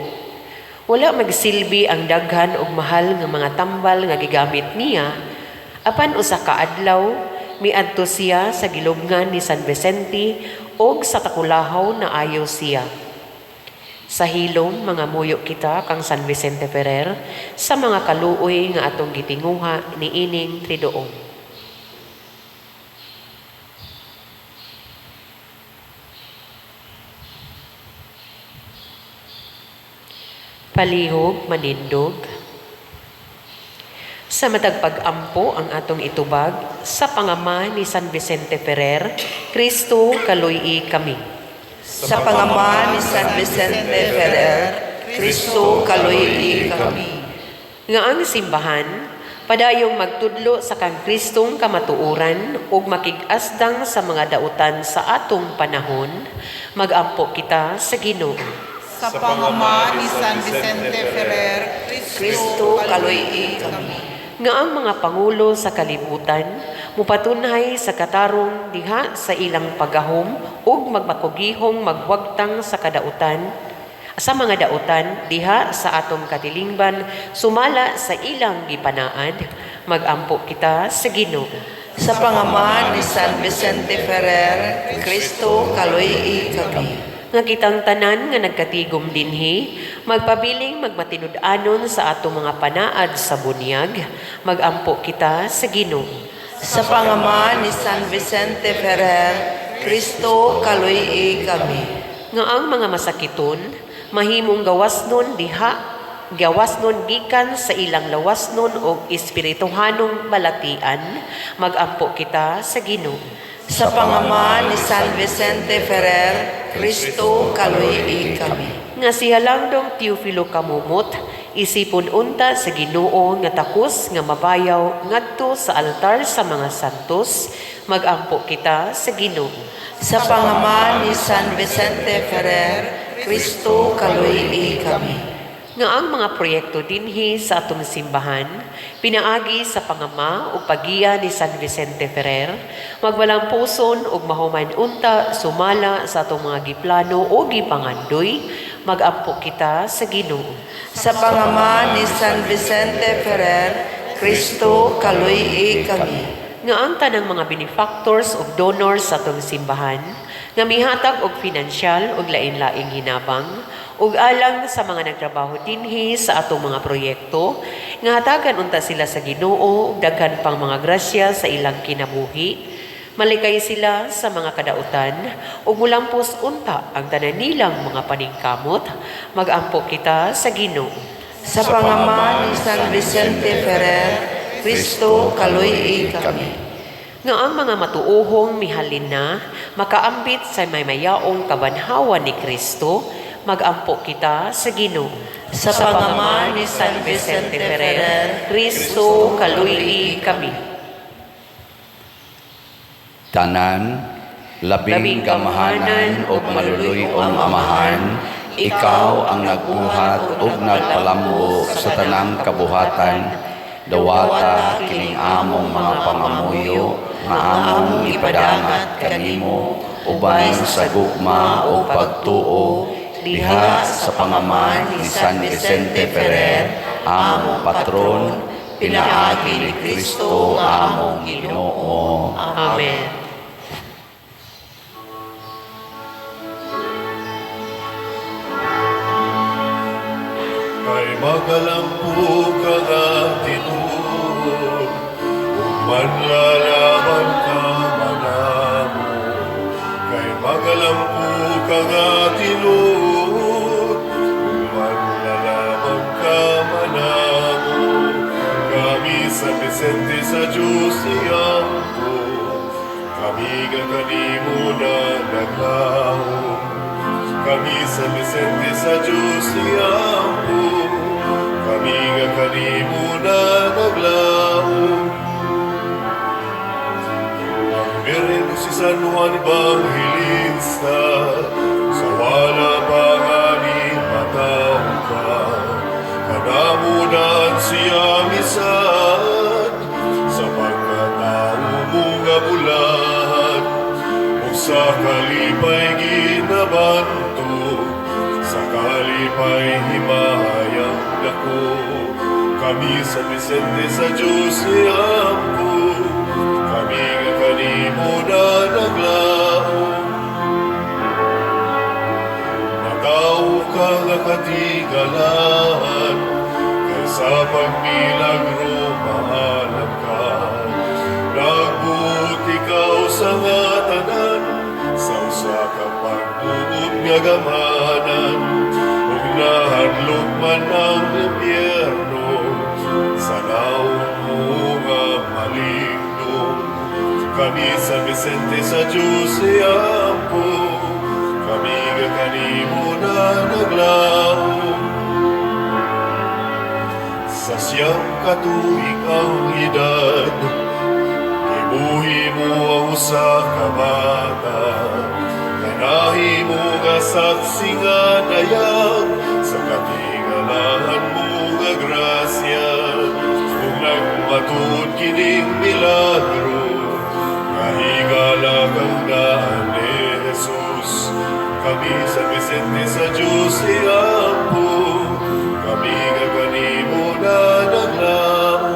Wala magsilbi ang daghan og mahal nga mga tambal nga gigamit niya. Apan usa ka adlaw, miadto siya sa gilubngan ni San Vicente og sa takulahaw na ayaw siya. Sa hilom, mga muyo kita kang San Vicente Ferrer sa mga kaluoy nga atong gitinguha ni ining triduom. Palihog manindog. Sa matag pag-ampo ang atong itubag, sa pangama ni San Vicente Ferrer, Kristo kaluy kami. Sa pangama ni San Vicente Ferrer, Kristo kaluy kami. Nga ang simbahan, padayong magtudlo sa kang Kristong kamatuoran ug makig-asdang sa mga dautan sa atong panahon, mag-ampo kita sa Ginoo. Sa pangama ni San Vicente Ferrer, Kristo kaluy kami. Nga ang mga pangulo sa kalibutan, Mupatunhay sa katarong diha sa ilang pagahom ug magmakugihong magwagtang sa kadautan, sa mga dautan diha sa atong katilingban sumala sa ilang gipanaad. Magampo kita sa Ginoo. Sa pangaman ni San Vicente Ferrer, Kristo kaluy kami. Nga kitang tanan nga nagkatigom dinhi, magpabiling magmatinud-anon sa atong mga panaad sa bunyag. Magampo kita sa Ginoo. Sa pangaman ni San Vicente Ferrer, Kristo kaluy kami. Nga ang mga masakiton mahimong gawasnon gikan sa ilang lawasnon o espirituhanong balatian. Magampo kita sa Ginoo. Sa pangaman ni San Vicente Ferrer, Kristo kaluy kami. Nga si Halangdong Teofilo Kamumot, isipon unta sa Ginoo nga takos nga mabayaw ngadto sa altar sa mga santos. Magampo kita sa Ginoo. Sa pangaman ni San Vicente Ferrer, Kristo kaluy kami. Nga ang mga proyekto dinhi sa atong simbahan, pinaagi sa pangama o pagiya ni San Vicente Ferrer, magwalang puson ug mahuman unta sumala sa atong mga giplano o gipangandoy. Magampo kita sa Ginoo. Sa pangaman ni San Vicente Ferrer, Kristo kaluy kami. Nga ang tanang mga benefactors o donors sa atong simbahan, nga mihatag og pinansyal og lain-laing hinabang, ug alang sa mga nagtrabaho dinhi sa atong mga proyekto, nga hatagan unta sila sa Ginoo ug daghan pang mga grasya sa ilang kinabuhi. Malikay sila sa mga kadautan ug mulampos unta ang tanan nilang mga paningkamot. Magampo kita sa Ginoo. Sa pangaman ni San Vicente Ferrer, Kristo kaluy kami. Nga ang mga matuohong mihalin na makaambit sa may mayaong kabanhawan ni Kristo. Magampo kita sa Ginoo. Sa pangaman ni San Vicente Ferrer, Kristo kaluy kami. Tanan, labing kamahanan o maluluy-ong amahan, ikaw ang nagbuhat ug nagpalambo sa tanang kabuhatan, dawata kining among mga pangamuyo, nga among ipadangat kanimo, uban sa gugma o pagtuo, diha sa pangaman ni San Vicente Ferrer, among patron, pinaagi ni Kristo among Ginoo. Amen. Kay magalampo ka nga tinuod, ug manlalaman ka manamo. Kay magalampo ka nga tinuod, ug manlalaman ka manamo. Kami sa Vicente sa Diyos iyampo, kami nga kanimo na naglaom. Kami sa Vicente sa Diyos iyampo, kami nga kanimo na naglaom. Ang Birhen si San Juan Evangelista, sa wala pa nga ni mataw ka, kanamunan siya misad, sa pagkatao mo nga bulan, ug sa kalipay ginabanto, sa kalipay himayang dako. Kami sa Vicente sa Diyos iyampo, kami nga kanimo na naglaom. Nataw ka nga katigalan, kaysa pagmilagro maalam ka. Nagbuot ikaw sa nga tanan, sa usa ka pagbuot nga gamanan, ug nahadlok man ang impyerno, sa naon mo nga maligno. Kami sa Vicente sa Diyos iyampo, kami nga kanimo na naglaom. Sa siyang katuig ang edad, ibuhi mo ang usa ka bata, kanahi mo nga saksi nga dayag, sa katingalahan mo nga grasya, kung nagmatuod kining milagro. kami sa Vicente sa Diyos iampo, kami nga kanimo na naglao.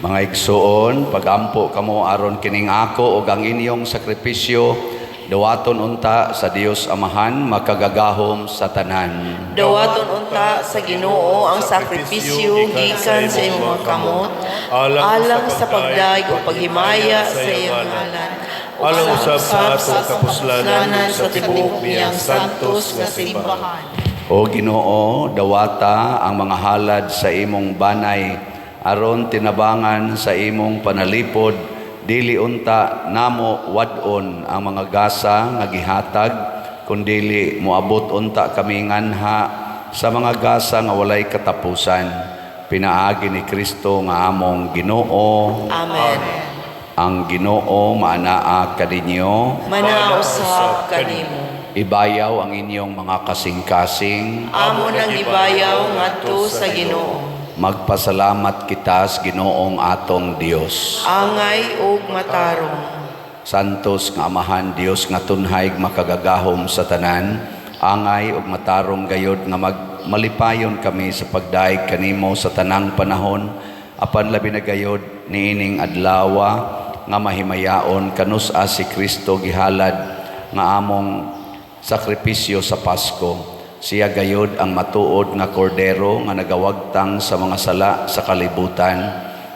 Mga igsoon, pagampo kamo aron kining ako ug ang inyong sakripisyo, dawaton unta sa Dios Amahan, makagagahom sa tanan. Dawaton unta sa Ginoo ang sakripisyo gikan sa imong kamot, alang sa pagdayeg o paghimaya sa iyang ngalan. Alang usab sa atong kapuslanan sa tibuok niyang santos nga simbahan. O Ginoo, dawata ang mga halad sa imong banay, aron tinabangan sa imong panalipod, dili unta namo wadon ang mga gasa nga gihatag, kundili moabot unta kami nganha sa mga gasa nga walay katapusan. Pinaagi ni Kristo nga among Ginoo. Amen. Ang Ginoo maanaa kaninyo. Manausap kanimo. Ibayaw ang inyong mga kasing-kasing. Amo nang ibayaw ngadto sa Ginoo. Magpasalamat kita sa Ginoong atong Dios. Angay ug matarong. Santos nga Amahan Dios nga tunhay makagagahom sa tanan, angay ug matarong gayod nga malipayon kami sa pagdaig kanimo sa tanang panahon, apan labi na gayod niining adlawa nga mahimayaon kanus-a si Kristo gihalad nga among sakripisyo sa Pasko. Siya gayod ang matuod nga kordero nga nagawagtang sa mga sala sa kalibutan.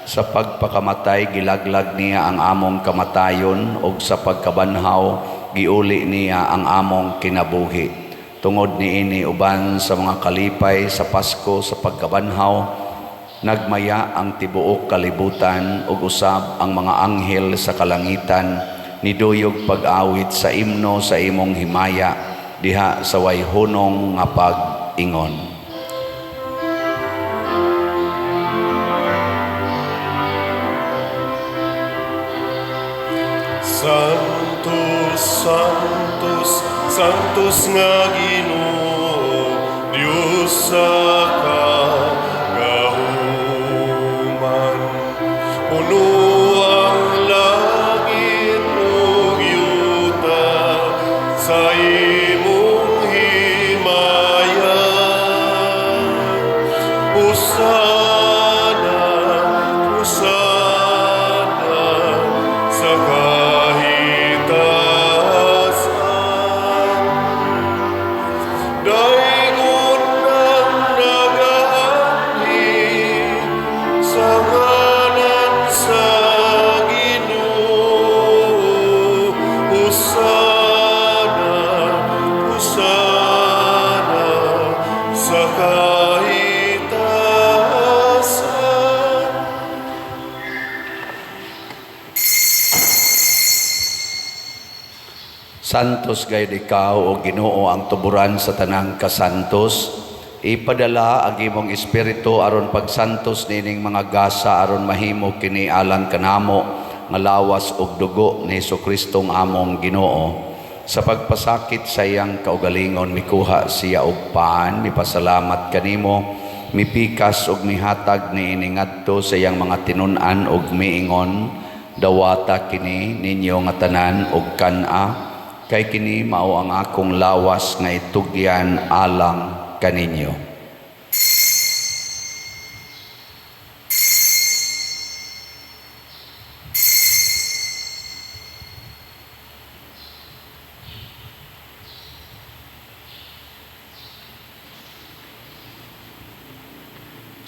Sa pagpakamatay gilaglag niya ang among kamatayon ug sa pagkabanhaw giuli niya ang among kinabuhi. Tungod niini uban sa mga kalipay sa Pasko sa pagkabanhaw, nagmaya ang tibuok kalibutan ug usab ang mga anghel sa kalangitan niduyog pag-awit sa imno sa imong himaya diha sa way hunong nga pag-ingon. Santos, Santos, Santos nga Ginoo, Dios sa kagahuman. Puno ang langit ug yuta sa imong himaya. Hosana, Hosana sa kahitasan. Daingon ang nag-aani sa ngalan sa Ginoo. Hosana, Hosana sa kahitasan. Santos gayud ikaw o Ginoo ang tuburan sa tanang kasantos. Ipadala ang imong espiritu aron pagsantos nining mga gasa aron mahimo kini alang kanamo nga lawas ug dugo ni Jesucristong among Ginoo. Sa pagpasakit sa iyang kaugalingon mikuha siya og paan, mipasalamat kanimo, mipikas ug mihatag niini ngadto sa iyang mga tinun-an ug miingon, dawata kini ninyo nga tanan ug kan-a, kay kini mao ang akong lawas nga itugyan alang kaninyo.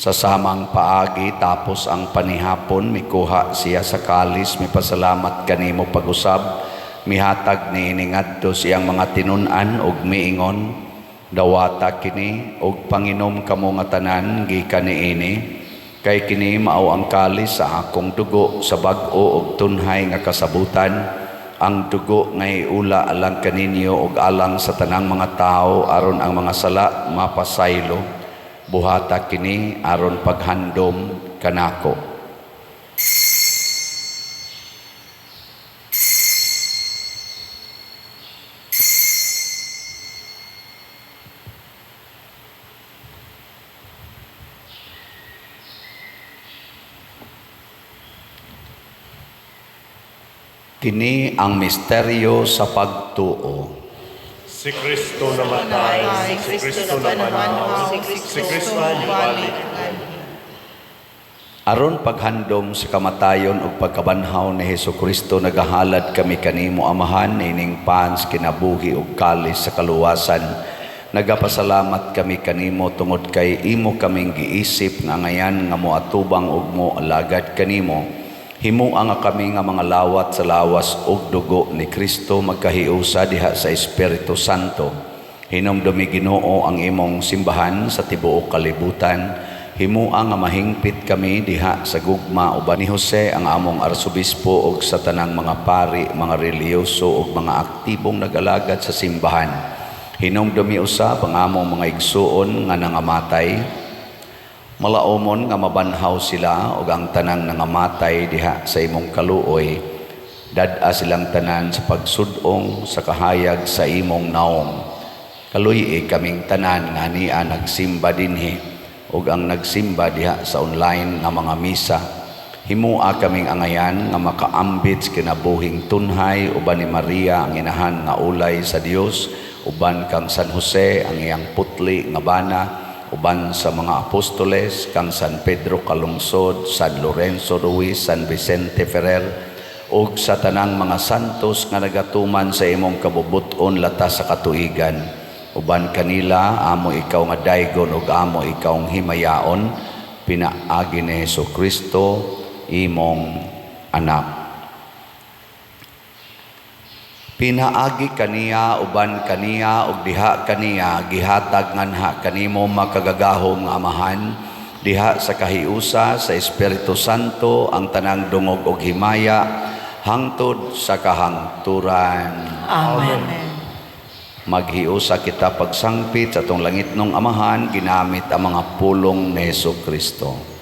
Sa samang paagi tapos ang panihapon mikuha siya sa kalis, mipasalamat kanimo pag-usab, mihatag niini ngadto siyang mga tinun-an ug miingon, dawata kini ug panginom kamo nga tanan gikan niini, kay kini mao ang kalis sa akong dugo sa bag-o ug tunhay nga kasabutan, ang dugo nga iula alang kaninyo ug alang sa tanang mga tao aron ang mga sala mapasaylo. Buhata kini aron paghandom kanako. Kini ang misteryo sa pagtuo. Si Kristo namatay, si Kristo namanhaw, si Kristo balik. Aron paghandom sa kamatayon ug pagkabanhaw ni Hesukristo nagahalad kami kanimo Amahan ining pans kinabuhi ug kalis sa kaluwasan. Nagapasalamat kami kanimo tungod kay imo kaming giisip nga ngayan nga moatubang ug moalagad kanimo. Himuha nga kami nga mga lawat sa lawas ug dugo ni Kristo magkahiusa diha sa Espiritu Santo. Hinumdumi Ginoo ang imong simbahan sa tibuok kalibutan. Himuha nga mahingpit kami diha sa gugma uban ni Jose ang among arsobispo ug sa tanang mga pari, mga reliyoso ug mga aktibong nagalagad sa simbahan. Hinumdumi usab ang among mga igsuon nga nangamatay. Malaumon nga mabanhaw sila ug ang tanang nangamatay diha sa imong kaluoy. Dad-a silang tanan sa pagsudong sa kahayag sa imong naong. Kaluy kaming tanan nga niya nagsimba dinhi ug ang nagsimba diha sa online nga mga misa. Himuha kaming angayan nga makaambit kinabuhing tunhay uban ni Maria ang inahan nga ulay sa Dios, uban kang San Jose ang iyang putli nga bana, uban sa mga apostoles kang San Pedro Calungsod, San Lorenzo Ruiz, San Vicente Ferrer ug sa tanang mga santos nga nagatuman sa imong kabubuton latas sa katuigan. Uban kanila amo ikaw nga daygon ug amo ikaw ang himayaon, pinaagi ni Hesukristo imong anak. Pinaagi kaniya uban kaniya ug diha kaniya gihatag nganha kanimo makagagahom nga Amahan diha sa kahiusa sa Espiritu Santo ang tanang dungog ug himaya hangtod sa kahangturan. Amen. Maghiusa kita pagsangpit sa atong langitnong Amahan ginamit ang mga pulong ni Hesukristo.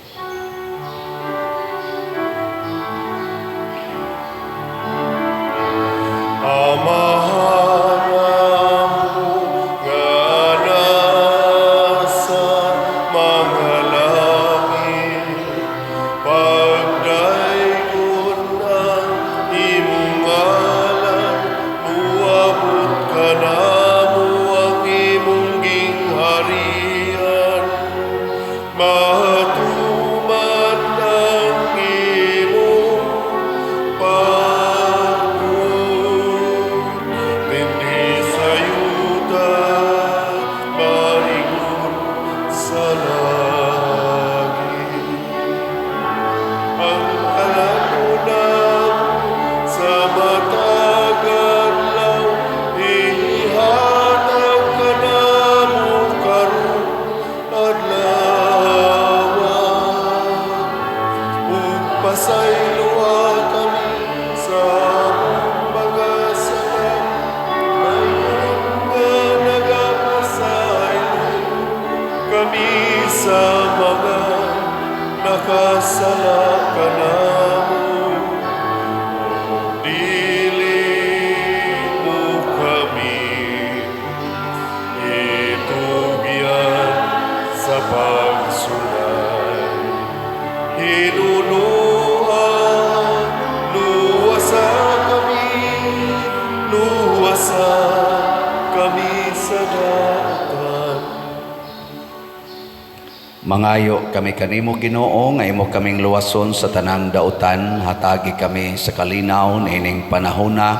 Mangayo kami kanimo Ginoo nga imo kaming luwason sa tanang dautan, hatagi kami sa kalinaw nining panahona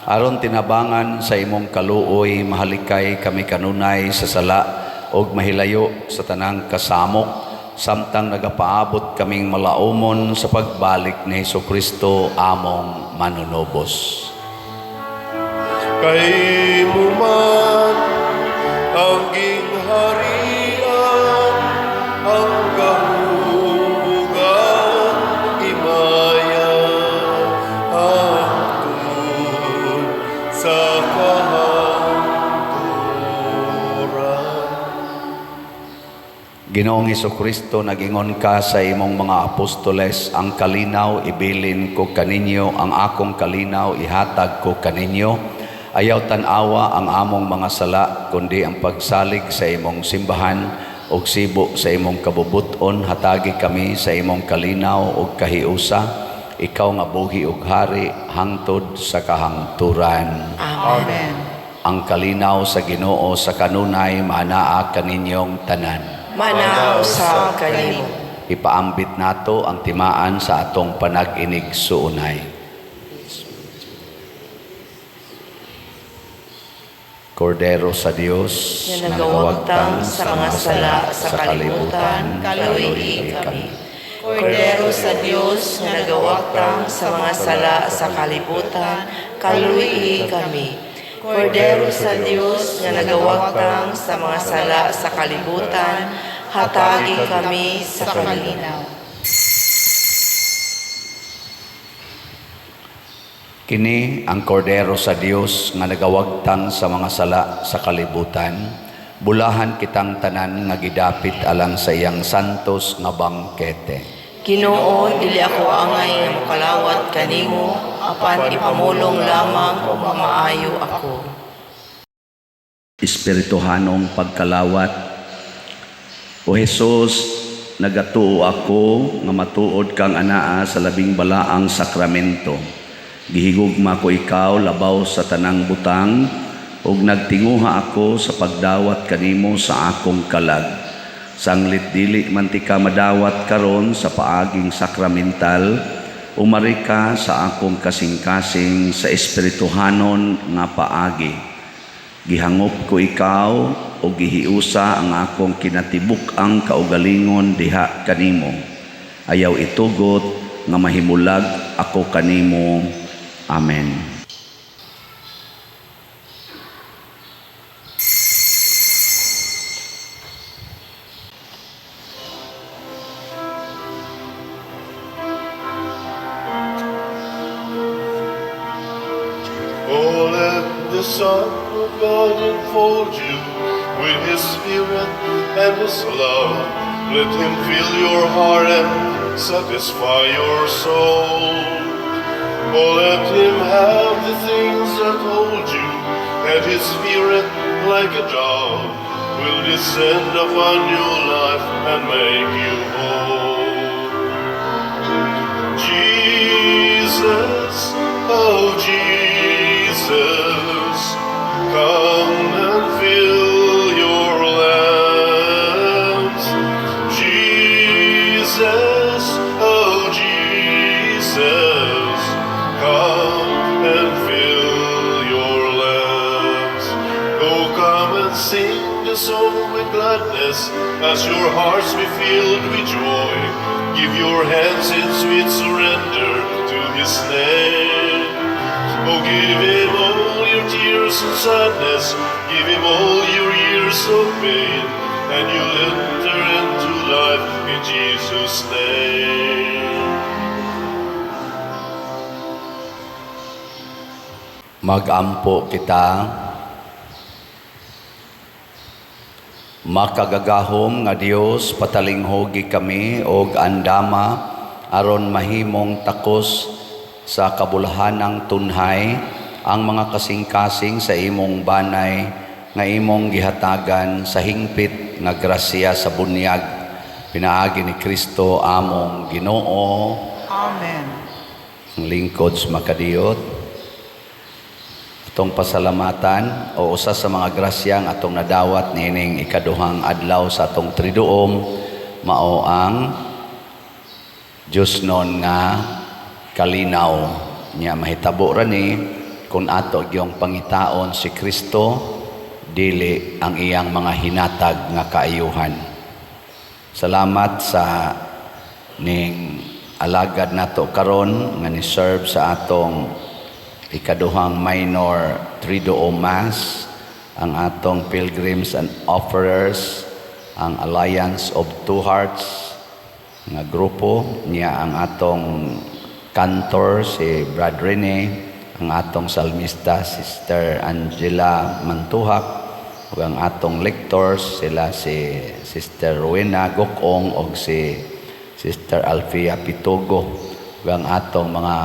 aron tinabangan sa imong kaluoy, mahalikay kami kanunay sa sala ug mahilayo sa tanang kasamok samtang nagapaabot kaming malaumon sa pagbalik ni Hesukristo among manunobos. Kay mo man ang gingharian, ang kahulugan, imayan, hangtod sa kahangturan. Ginoong Hesukristo, nagingon ka sa imong mga apostoles, ang kalinaw ibilin ko kaninyo, ang akong kalinaw ihatag ko kaninyo. Ayaw tanawa ang among mga sala, kundi ang pagsalig sa imong simbahan ug sibo sa imong kabubuton, hatagi kami sa imong kalinaw ug kahiusa. ikaw nga buhi ug hari hangtod sa kahangturan. Amen. Ang kalinaw sa Ginoo sa kanunay manaa kaninyong tanan. Manaw sa kanimo. Ipaambit nato ang timaan sa atong panag-inig suunay. Kordero sa Dios Nga nagawagtang sa mga sala sa kalibutan, kaluwi kami. Kordero sa Diyos nga nagawagtang sa mga sala sa kalibutan, kaluwi kami. Kordero sa Diyos nga nagawagtang sa mga sala sa kalibutan, hatagi kami sa kalinaw. Kini ang kordero sa Dios nga nagawagtang sa mga sala sa kalibutan. Bulahan kitang tanan nga gidapit alang sa iyang santos nga bangkete. Ginoo, dili ako angay nga mokalawat kanimo, apan ipamulong lamang kung mamaayo ako. Espirituhanong pagkalawat. O Jesus, nagatuo ako nga matuod kang anaa sa labing balaang sakramento. Gihigugma ko ikaw labaw sa tanang butang, ug nagtinguha ako sa pagdawat kanimo sa akong kalag. Sanglit dili man ti ka madawat karon sa paaging sakramental, umari ka sa akong kasing-kasing sa espirituhanon nga paagi. Gihangop ko ikaw o gihiusa ang akong kinatibuk ang kaugalingon diha kanimo. Ayaw itugot nga mahimulag ako kanimo. Amen. Oh, let the Son of God enfold you with His Spirit and His love. Let Him fill your heart and satisfy your soul. Oh, let Him have the things that hold you, and His Spirit, like a dove, will descend upon your life and make you whole. Jesus, oh Jesus, come and fill your lamps. Jesus, oh Jesus, come and fill your lamps. Oh, come and sing the song with gladness as your hearts be filled with joy. Give your hands in sweet surrender to His name. Oh, give Him all your tears and sadness, give Him all your years of pain, and you'll enter into life in Jesus' name. Magampo kita. Makagagahom nga Dios, patalinghogi kami og andama aron mahimong takos sa kabulhanang tunhay ang mga kasing-kasing sa imong banay nga imong gihatagan sa hingpit nga grasya sa bunyag pinaagi ni Kristo among Ginoo. Amen. Ang lingkod sa makadiyot atong pasalamatan o usa sa mga grasyang atong nadawat niining ikaduhang adlaw sa atong triduom mao ang Diyos non nga kalinaw niya mahitabo ra ni kung ato gyung pangitaon si Kristo dili ang iyang mga hinatag nga kaayuhan. Salamat sa ning alagad nato karon nga ni serve sa atong ikaduhang minor triduo mass, ang atong pilgrims and offerers, ang Alliance of Two Hearts nga grupo niya, ang atong cantor si Brad Rene, ang atong salmista Sister Angela Mantuhak, ug ang atong lectors sila si Sister Rowena Gokong ug si Sister Alfia Pitogo, ug ang atong mga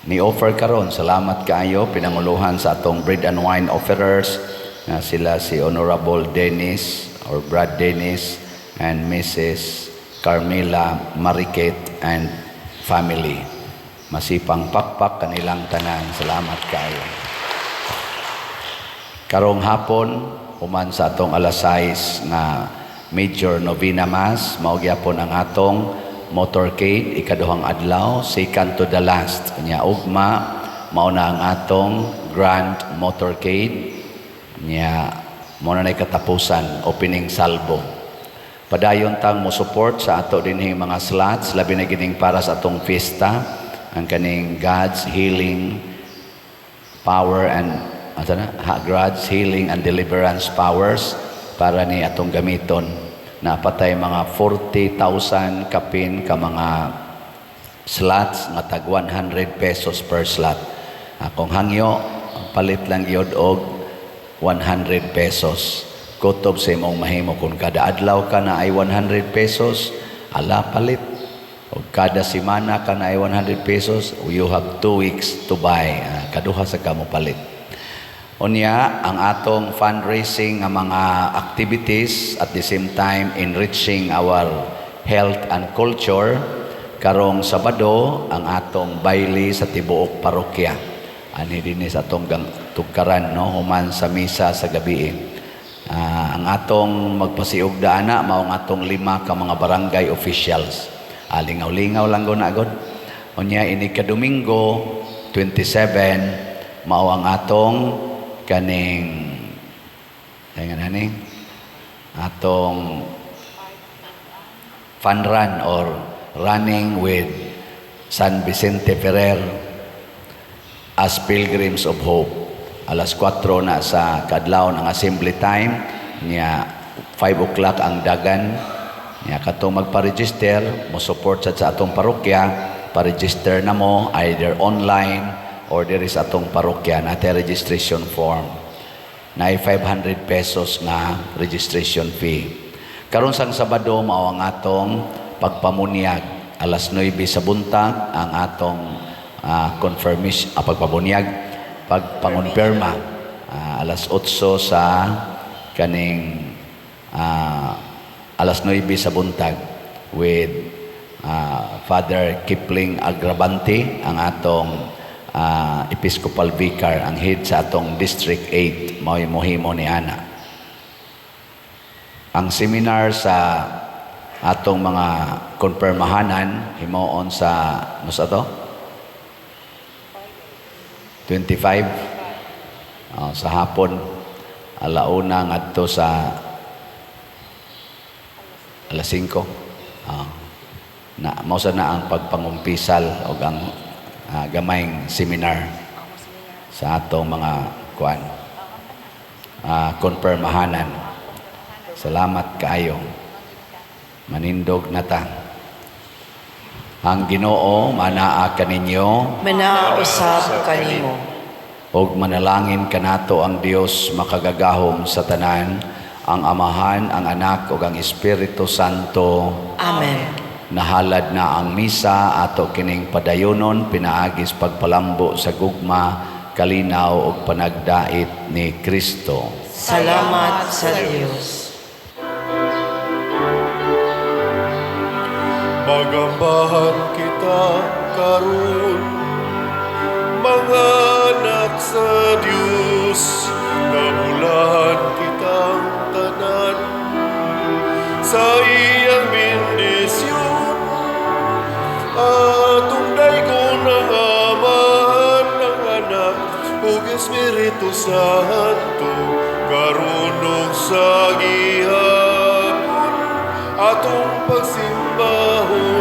ni-offer karon. Salamat kaayo pinanguluhan sa atong bread and wine offerers nga sila si Honorable Dennis or Brad Dennis and Mrs. Carmela Mariquet and family. Masipang pakpak kanilang tanan. Salamat kayo. Karong hapon, human sa atong alas 6 nga Major Novena Mass, mao gyapon ang atong motorcade, ikaduhang adlaw, second to the last. Kanya ugma, mao na ang atong grand motorcade. Kanya, mao na katapusan, opening salvo. Padayon tang mo support sa ato dinhing mga slots, labi na gining para sa atong fiesta, ang kaning God's healing power and God's healing and deliverance powers para ni atong gamiton. Napatay mga 40,000 kapin ka mga slots nga tag 100 pesos per slot. Akong hangyo, palit lang yun og 100 pesos. Kutob sa imong mahimo kung kada adlaw ka na ay 100 pesos, ala palit. O kada semana ka na ay 100 pesos, you have 2 weeks to buy. Kaduha sa kamo palit. Unya, ang atong fundraising nga mga activities at the same time enriching our health and culture. Karong Sabado, ang atong baili sa tibuok parokya. Ani din sa atong tugkaran, no? Human sa misa sa gabi. Ang atong magpasiugda ana, mao ang atong 5 ka mga barangay officials. Lingaw-lingaw lang go na agad. Unya, ini ka Domingo, 27, mao ang atong kaning atong fun run or running with San Vicente Ferrer as Pilgrims of Hope. Alas 4 na sa kadlaw ng assembly time niya, 5 o'clock ang dagan niya katong magpa-register mo support sa atong parokya, pa-register na mo either online or there is atong parokya na registration form na 500 pesos na registration fee. Karon sang Sabado, mao ang atong pagpamunyag. Alas 9 sa buntag ang atong confirmation, pagpabunyag, pagpangonperma. Alas 8 sa kaning alas 9 sa buntag with Father Kipling Agravante, ang atong Episcopal Vicar, ang head sa atong District 8, mao'y mohimo ni ana. Ang seminar sa atong mga konpermahanan himuon sa nusa to 25 sa hapon, alauna ngadto sa alas 5 na mao sa na ang pagpangumpisal og ang gamayng seminar sa atong mga konpermahanan. Salamat kaayo. Manindog na ta. Ang Ginoo manaa kaninyo, Manausab kanimo. og manalangin kanato ang Dios makagagahom sa tanan, ang Amahan, ang Anak ug ang Espiritu Santo. Amen. Nahalad na ang misa, ato kining padayonon, pinaagis pagpalambo sa gugma, kalinaw ug panagdait ni Kristo. Salamat sa Dios. Magambahan kita karon, mga anak sa Diyos, namulahan kitang tanan sa iyang bendisyon. Atong daygon ang Amahan, ang Anak ug Espiritu Santo, karon ug sa gihapon, atong pagsimbahon